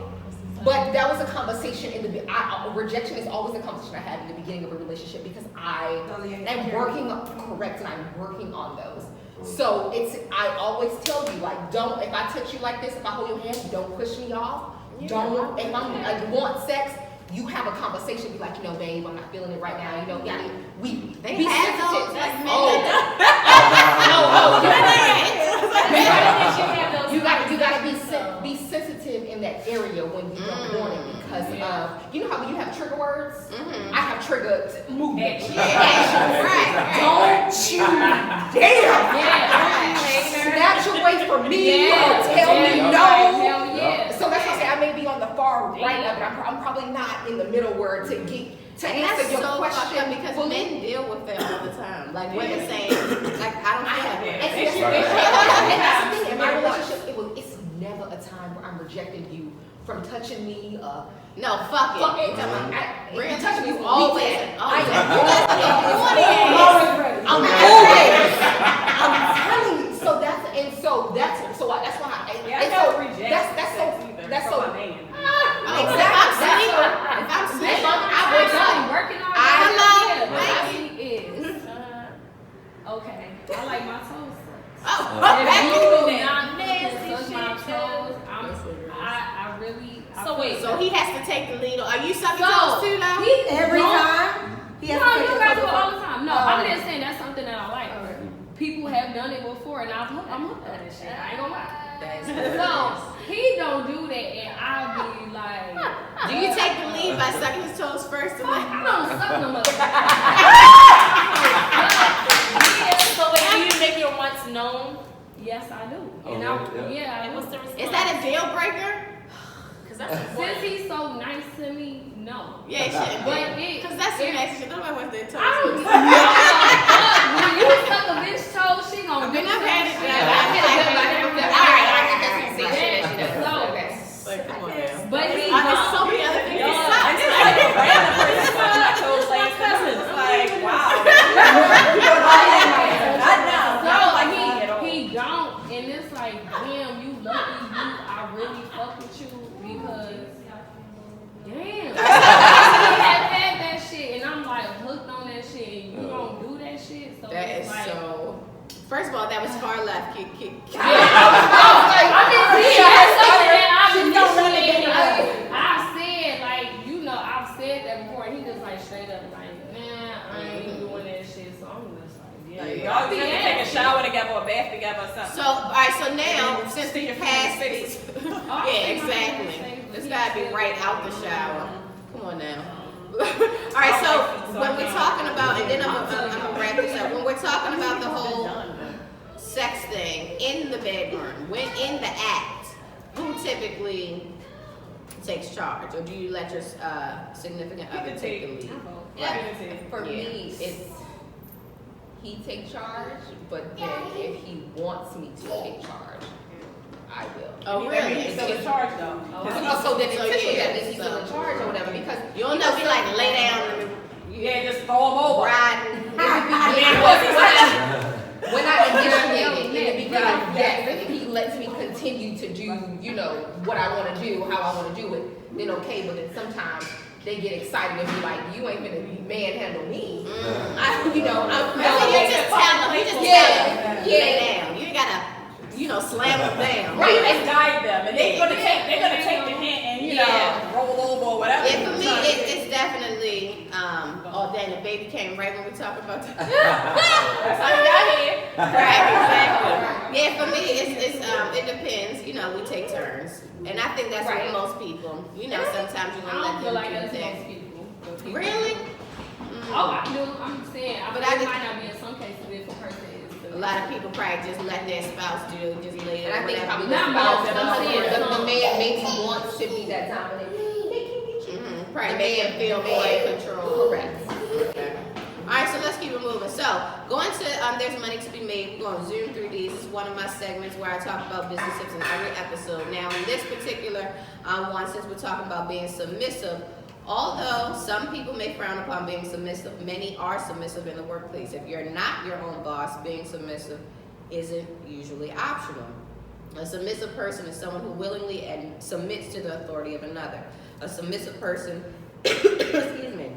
but that was a conversation in the, rejection is always a conversation I had in the beginning of a relationship because I am working, correct, and I'm working on those. So I always tell you, like, if I touch you like this, if I hold your hand, don't push me off. If I want sex, you have a conversation, be like, you know, babe, I'm not feeling it right now. You know, be sensitive. You gotta be sensitive in that area when you don't want it because you know how when you have trigger words, I have triggered movement. Right. Don't you dare snatch away from me or tell me no. So that's what I say. I may be on the far right of it. I'm probably not in the middle where to answer your question because men deal with that all the time. Like women saying, like I don't feel like and that's the thing. In my relationship, it's never a time where I'm rejecting you from touching me. No, fuck it. Real touching you always. I'm telling you. So that's why That's so. Exactly. If I'm sleeping, I would know. Working on Okay, I like my toes. I really. So wait, So he has to take the lead. Are you sucking toes too now? Every time. He has to take You it guys for do it the- all the time. No, I'm just saying that's something that I like. People have done it before, and I'm hooked on that shit. I ain't gonna lie. So he don't do that, and I'll be like, Do you take the lead by sucking his toes first and then? I don't suck them up. So wait, do you make your wants known? Yes, I do. Oh, And yeah. And what's the response? Is that a deal breaker? Since he's so nice to me, no. Yeah, it shouldn't But be. Because that's some nice shit. Nobody wants their toes. I don't know. When you suck a bitch toe, she gonna I mean, I've had it. Like, come on now. But he There's so many other things to suck. It's like a random person touching my toes like cousins. Like, wow. Not now. So he don't, and it's like, damn, you lucky I really fuck with you because, damn. I have had that shit, and I'm like hooked on that shit, and you don't do that shit. So That it's is like, so. First of all, that was far left. I'm just saying, that's something that I've initiated. I've said, like, I've said that before, and he just like straight up like, nah, I ain't doing that shit. So I'm just like, yeah. Y'all need to take a shower together or a bath together or something. So, all right. So now, since we passed these, yeah, exactly. This gotta be right out the shower. Come on now. All right. So when we're talking about, and then I'm gonna wrap this up. When we're talking about the whole sex thing in the bedroom, when in the act, who typically takes charge, or do you let your significant other take the lead? For me, it's he take charge, but then if he wants me to take charge, I will. Oh, really? He's still in charge though. So then So, essentially yeah, that means he's still in charge or whatever because You'll never be like lay down and Yeah, just throw them over. riding. when I initiate it in the beginning, yes, and if he lets me continue to do, what I want to do, how I want to do it, then okay. But then sometimes they get excited and be like, you ain't gonna manhandle me. I'm You just tell them. You just tell them. Lay down. You ain't gotta, slam them down. Right, you just guide them, and they're gonna take the hint and roll over or whatever. Yeah, for me, it's definitely. Oh, dang, the baby came right when we talk about that. That's how you got here. Right, exactly. Yeah, for me, it depends. We take turns, and I think that's with most people. Sometimes you're I gonna let don't feel them like do that's things. most people. But people- Really? Oh, I do. I'm saying, But but I it just- might not be in some cases if a person is. A lot of people probably just let their spouse do, just lay it. And I think probably the Not spouse, most, but I'm saying the some. man maybe wants to be that dominant. Probably The make man them feel more in control. Correct. Okay. All right, so let's keep it moving. So, going to There's Money to Be Made. We're going to zoom through these. This is one of my segments where I talk about business tips in every episode. Now, in this particular one, since we're talking about being submissive, although some people may frown upon being submissive, many are submissive in the workplace. If you're not your own boss, being submissive isn't usually optional. A submissive person is someone who willingly and submits to the authority of another. A submissive person, excuse me,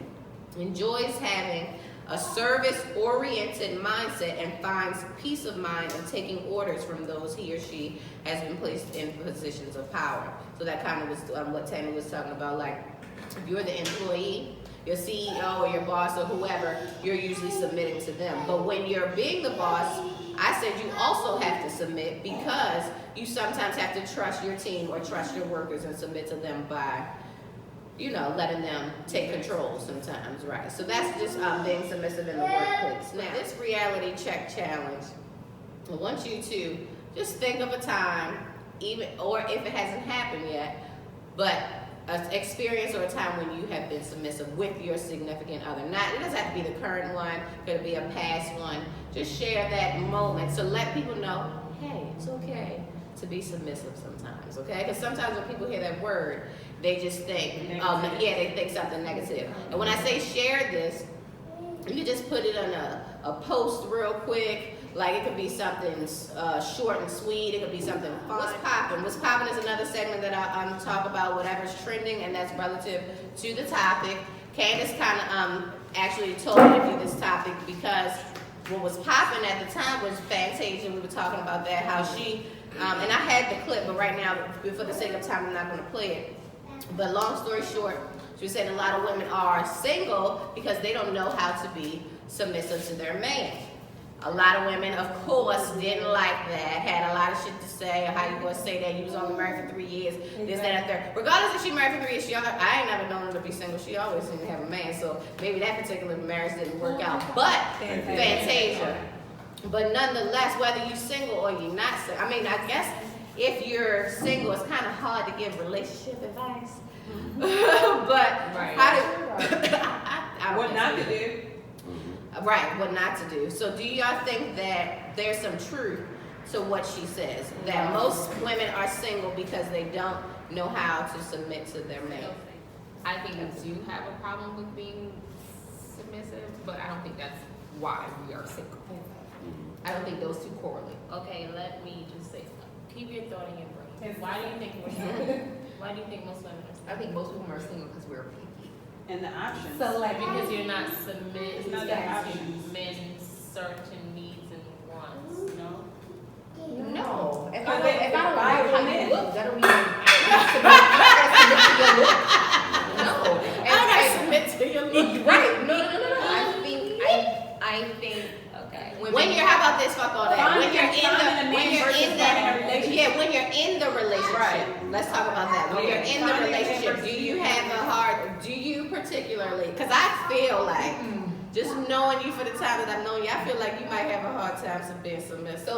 enjoys having a service-oriented mindset and finds peace of mind in taking orders from those he or she has been placed in positions of power. So that kind of was what Tammy was talking about. Like, if you're the employee, your CEO or your boss or whoever, you're usually submitting to them. But when you're being the boss, I said you also have to submit because you sometimes have to trust your team or trust your workers and submit to them by, letting them take control sometimes, right? So that's just being submissive in the workplace. Now, this reality check challenge, I want you to just think of a time, or if it hasn't happened yet, but an experience or a time when you have been submissive with your significant other. Not, it doesn't have to be the current one, it could be a past one. Just share that moment to let people know, hey, it's okay to be submissive sometimes, okay? Because sometimes when people hear that word, they just think, they think something negative. And when I say share this, you can just put it on a post real quick. Like, it could be something short and sweet. It could be something fun. What's poppin'? What's poppin' is another segment that I talk about whatever's trending, and that's relative to the topic. Candace kind of actually told me to do this topic because what was poppin' at the time was Fantasia. We were talking about that, how she, and I had the clip, but right now, for the sake of time, I'm not going to play it. But long story short, she said a lot of women are single because they don't know how to be submissive to their man. A lot of women, of course, didn't like that, had a lot of shit to say. How you gonna say that you was only married for 3 years, this, that, and third. Regardless if she married for 3 years, I ain't never known her to be single. She always seemed to have a man, so maybe that particular marriage didn't work out. But Fantasia. But nonetheless, whether you're single or you're not single, I guess if you're single, it's kind of hard to give relationship advice. But how do I What not to do? Right, what not to do. So do y'all think that there's some truth to what she says? That most women are single because they don't know how to submit to their man? I think we do have a problem with being submissive, but I don't think that's why we are single. I don't think those two correlate. Okay, let me just say something. Keep your thought in your brain. Why do you think we're single? Why do you think most women are single? I think most women are single because we're picky. And the options. So like, Because you're not submitting It's not to that options. men's certain needs and wants, no? No. If But I they- don't buy like how women. you look, that don't mean I gotta submit to your look. No. submit to your look. Right. No. I think When you're, how about this? Fuck all that. Finding- When you're in finding a man versus finding a relationship. when you're in the relationship. Right. Let's talk about that. When you're in the Finding a man relationship, versus do you have a hard? Do you particularly? Because I feel like just knowing you for the time that I've known you, I feel like you might have a hard time being submissive.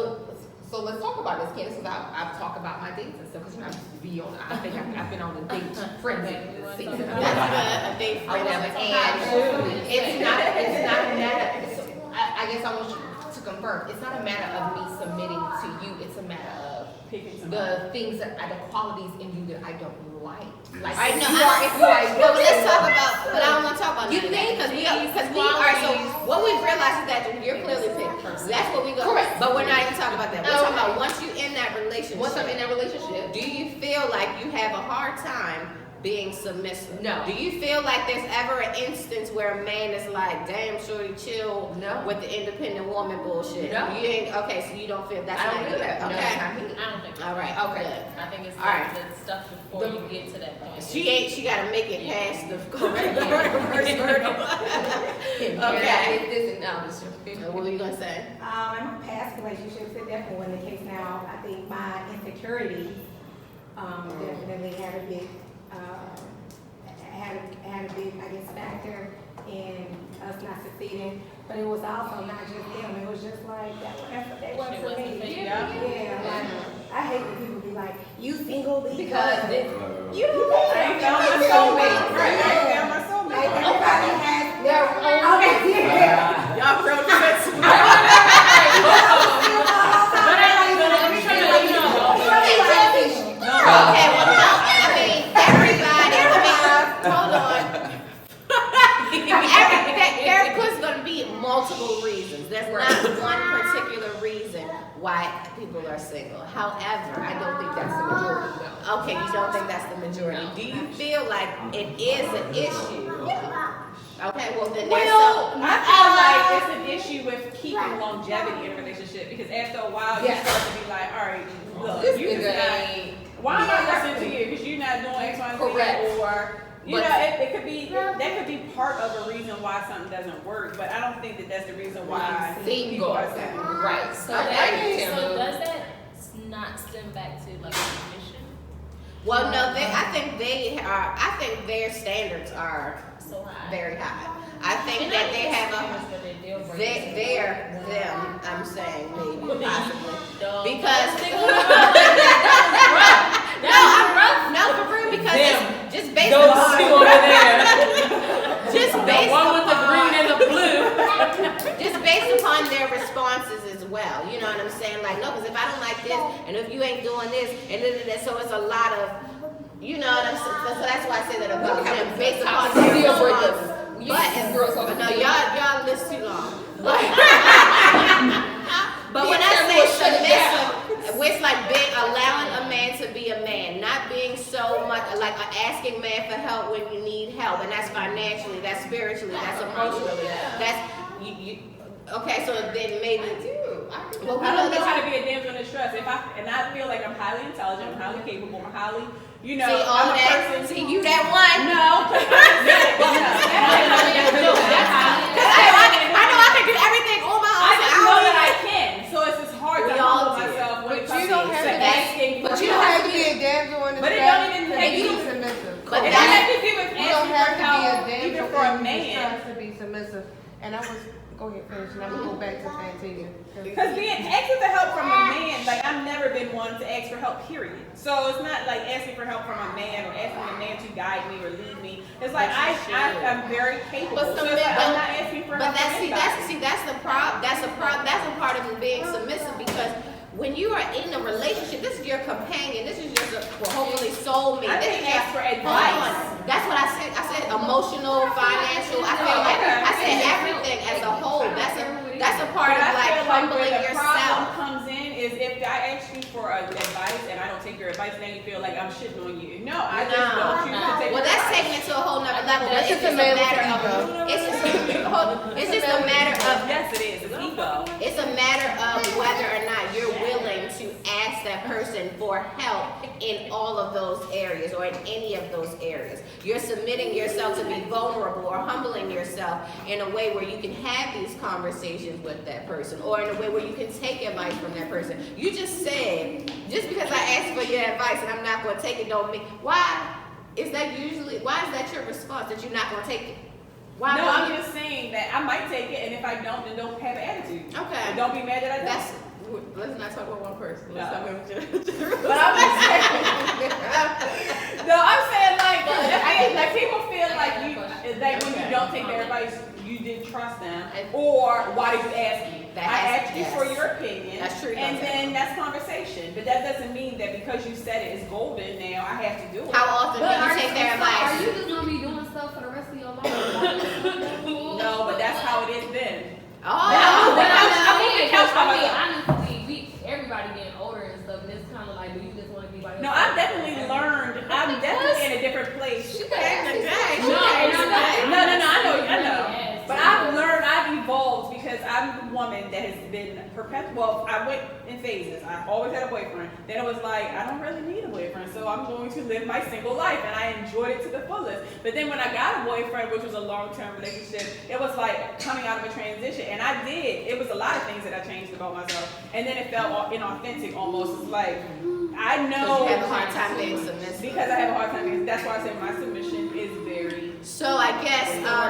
so let's talk about this, Candace, because I've talked about my dates and stuff, because I think I've been on a date frenzy season. That's a date Or whatever, for and it's not a matter, I guess I want you to confirm, it's not a matter of me submitting to you, it's a matter of Picking some. the things that, the qualities in you that I don't like. Like, I know. if you are, But let's talk about. But I don't want to talk about You none of that, think because we all right. So what we've realized is that you're clearly picked. That's what we go. Correct. But we're not even talking about that. We're talking about once you're in that relationship. once I'm in that relationship, Do you feel like you have a hard time being submissive? No. Do you feel like there's ever an instance where a man is like, damn, shorty, chill No. with the independent woman bullshit? No. You ain't, okay, so you don't feel that's I not don't do you. that. No, Okay. that's not me. I don't think so. All right. Okay. Good. I think it's All right. the stuff before you get to that point. She gotta make it past the correct Okay. This and now this. What were you gonna say? in my past relationships, it definitely wasn't the case now. I think my insecurities, definitely had a big, I guess, factor breastfeeding, but it was also not just them. It was just like they wasn't for me. Yeah. Yeah, like I hate when people be like, "You single Because you I ain't found my soulmate. Right, I ain't found my soulmate. Like everybody has their own. Okay, yeah. Y'all real defensive. Okay, well, no, I mean, everybody, hold on. There could gonna be multiple reasons. There's not one particular reason why people are single. However, I don't think that's the majority. No. Okay, you don't think that's the majority. Do you feel like it is an issue? Okay, well then there's some. I feel like it's an issue with keeping longevity in a relationship because after a while you start to be like, all right, look, you just not. Why am I listening to you? Because you're not doing X, Y, and Z, or you know, it could be that could be part of a reason why something doesn't work, but I don't think that that's the reason why people are single. Right. So does that not stem back to like submission? Well, no, I think their standards are So high. very high. I think that they have them, I'm saying maybe, possibly. Because, no, for real, because it's just based upon, just based one with the green and the blue. just based upon their responses as well. You know what I'm saying? Like, no, because if I don't like this, and if you ain't doing this, and then, so it's a lot of, you know what I'm saying? So that's why I say that about them, based upon their responses. But no, y'all list too long. But when I say submissive, it's like allowing a man to be a man, not being so much like asking man for help when you need help, and that's financially, that's spiritually, that's emotionally, that's you. Okay, so then maybe. Well, I don't know how to be a damsel in distress. And I feel like I'm highly intelligent, I'm highly capable, I'm highly, you know, See, I'm a person. See, you that one. No, I know I can do everything on my own. I just know that I can. So it's just hard to humble myself when it comes to asking. But you don't have to be a damsel in But it distress don't even to take be you. submissive. But It that's doesn't have to do with You don't asking have for to be a help, even damsel for a in man. distress to be submissive. And I was, go ahead, finish, and I'm gonna go back to Fantasia. Because asking for help from a man, like I've never been one to ask for help, period. So it's not like asking for help from a man or asking a man to guide me or lead me. It's like I'm very capable. So it's like I'm not asking for help. But that's the problem. That's a part of being submissive because when you are in a relationship, this is your companion. This is your hopefully soulmate. I didn't ask for advice. That's what I said. I said emotional, financial. I feel like I said everything as a whole. That's a part of like humbling where the problem yourself. comes in is if I ask you for advice and I don't take your advice, then you feel like I'm shitting on you. No, I just don't choose to take Well, your that's advice. taking it to a whole nother level. That's It's just just a a matter matter of. It's just a matter of. Yes, it is. It's ego. It's a matter of whether or not you're willing to ask that person for help in all of those areas or in any of those areas. You're submitting yourself to be vulnerable or humbling yourself in a way where you can have these conversations with that person or in a way where you can take advice from that person. You just said, just because I asked for your advice and I'm not going to take it don't mean, why is that your response that you're not going to take it? Why? No, I'm just saying that I might take it, and if I don't, then don't have an attitude. Okay. And don't be mad that I don't. Let's not talk about one person. No. Let's talk about But I'm just saying. No, I'm saying like people feel like when you don't take their advice, you didn't trust them, or why did you ask me? I asked you for your opinion, That's true. and then that's conversation. But that doesn't mean that because you said it is golden now I have to do it. How often do you take their Are advice? you just gonna be doing stuff for the rest of your life? No, but that's how it is then. Oh, Honestly, everybody getting older and stuff, and it's kind of like, do you just want to be by yourself? No, I'm definitely in a different place. No, I know. But I've evolved because I'm a woman that has been perpetual. I went in phases. I always had a boyfriend. Then it was like, I don't really need a boyfriend, so I'm going to live my single life, and I enjoyed it to the fullest. But then when I got a boyfriend, which was a long-term relationship, it was like coming out of a transition, and I did. It was a lot of things that I changed about myself, and then it felt inauthentic almost. It's like, I know. You have a hard time being submissive. Because I have a hard time being, that's why I said my submission is very So I guess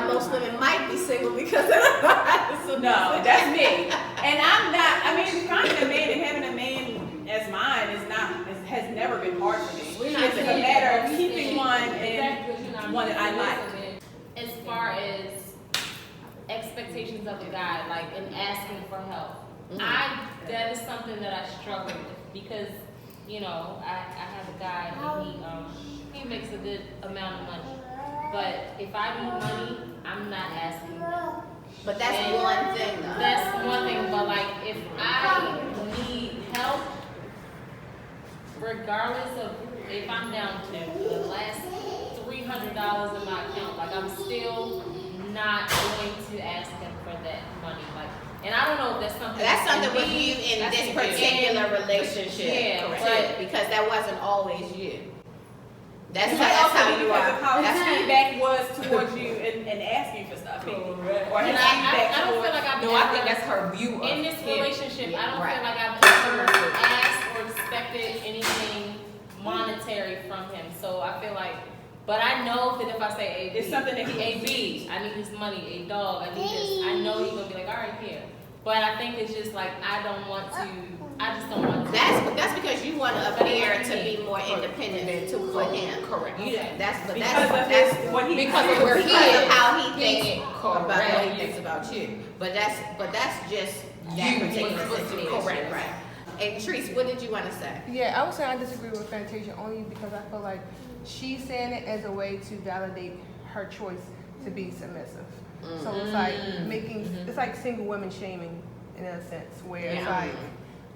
most women might be single because they're not submissive. No, that's me. And I'm not, I mean, finding a man and having a man as mine has never been hard for me. We're not It's a saying matter that. of keeping one Exactly, and because you're not one that I being like. submissive. As far as expectations of a guy, like, and asking for help. That is something that I struggle with because, you know, I have a guy and he makes a good amount of money. But if I need money, I'm not asking him. But that's one thing, though. That's one thing, but like if I need help, regardless of if I'm down to the last $300 in my account, like I'm still not going to ask him for that money. Like, and I don't know if that's something. That's something with me, you in that's this in particular relationship, Yeah, correct? Because that wasn't always you. That's It might how also be you because are. of how his That's feedback was towards you and asking for stuff, maybe. Or his And feedback I don't feel towards. like I've No, I think ever, that's her view of in this him. relationship, I don't Right. feel like I've ever asked or expected anything monetary from him. So I feel like, but I know that if I say It's something that he AB, I need this money, a dog, I need this, I know he's gonna be like, all right, here. But I think it's just like, I just don't want to. That's because you want to appear to be more independent for him. Correct. That's Because of his, what he Because of where he because is. of how he He thinks is about what correct. he thinks about you. But that's just that You, particular what's situation. correct. Right. And Treese, what did you want to say? Yeah, I would say I disagree with Fantasia only because I feel like she's saying it as a way to validate her choice to be submissive. So it's like it's like single women shaming in a sense, where it's Yeah. like,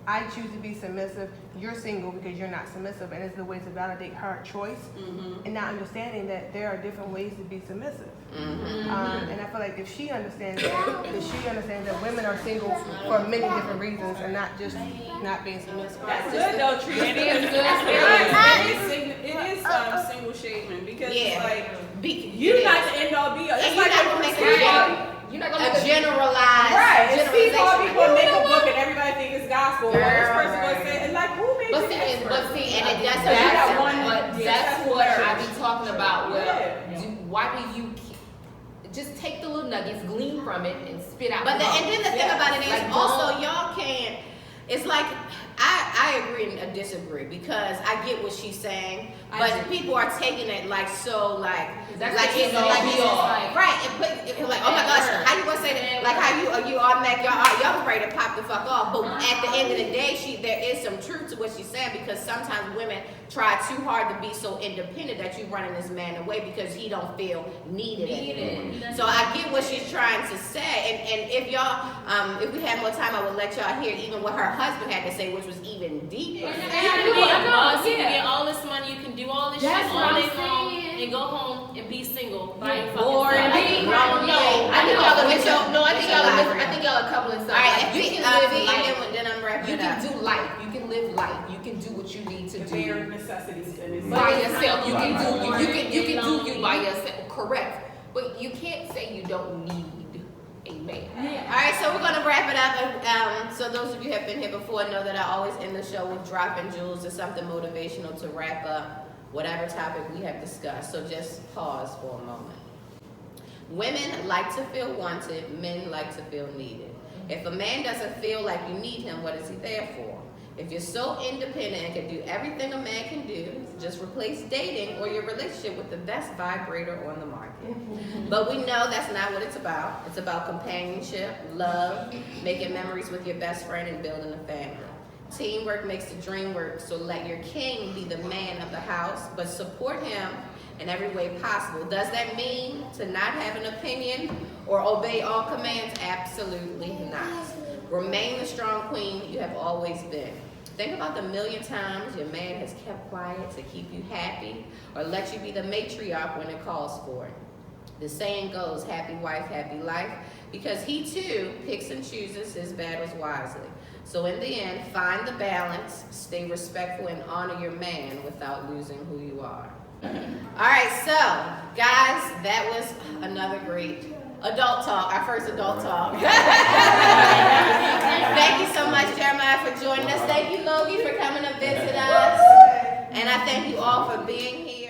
I choose to be submissive, you're single because you're not submissive, and it's the way to validate her choice, and not understanding that there are different ways to be submissive. And I feel like if she understands that women are single for many different reasons and not just not being submissive. That's good though, Tree. And it is single shaming because it's like you're not the end all be all. And It's you're like not gonna make a generalized. right. It's people generalization. make a book and everybody think it's gospel. Or this person was saying, and like who made But you see, expert? And it doesn't that's matter. what that's what I be talking about. Where Yeah. why do you just take the little nuggets, glean from it, and spit out? But and then the thing about it is Like, also y'all can't. It's like I agree and disagree because I get what she's saying, but people are taking it like so like That's like what you it's know like we it's are. right. It's like oh my gosh, how you gonna say that? Like how you automatic y'all ready to pop the fuck off? But at the end of the day, there is some truth to what she's saying because sometimes women try too hard to be so independent that you running this man away because he don't feel needed anymore. So I get what she's trying to say, and if y'all if we had more time, I would let y'all hear even what her husband had to say, which was even deeper. You can be a boss, you can get all this money, you can do all this That's shit what all I'm day long, saying. and go home and be single by your fucking Or self. be No, I think y'all are I think y'all are coupling All something. right, Like, you you can can live V, life. and then I'm wrapping You it up. can do life. You can live life. You can do what you need to The do bare necessities and it's by yourself. You can do Right. you can do you by yourself. Correct. But you can't say you don't need a man. All right, so we're gonna wrap it up. So those of you who have been here before know that I always end the show with dropping jewels or something motivational to wrap up whatever topic we have discussed. So just pause for a moment. Women like to feel wanted. Men like to feel needed. If a man doesn't feel like you need him, what is he there for? If you're so independent and can do everything a man can do, just replace dating or your relationship with the best vibrator on the market. But we know that's not what it's about. It's about companionship, love, making memories with your best friend, and building a family. Teamwork makes the dream work, so let your king be the man of the house, but support him in every way possible. Does that mean to not have an opinion or obey all commands? Absolutely not. Remain the strong queen you have always been. Think about the million times your man has kept quiet to keep you happy or let you be the matriarch when it calls for it. The saying goes, happy wife, happy life, because he too picks and chooses his battles wisely. So in the end, find the balance, stay respectful, and honor your man without losing who you are. All right, so guys, that was another great adult talk, our first adult talk. Thank you so much, Jeremiah, for joining us. Thank you, Logie, for coming to visit us. And I thank you all for being here.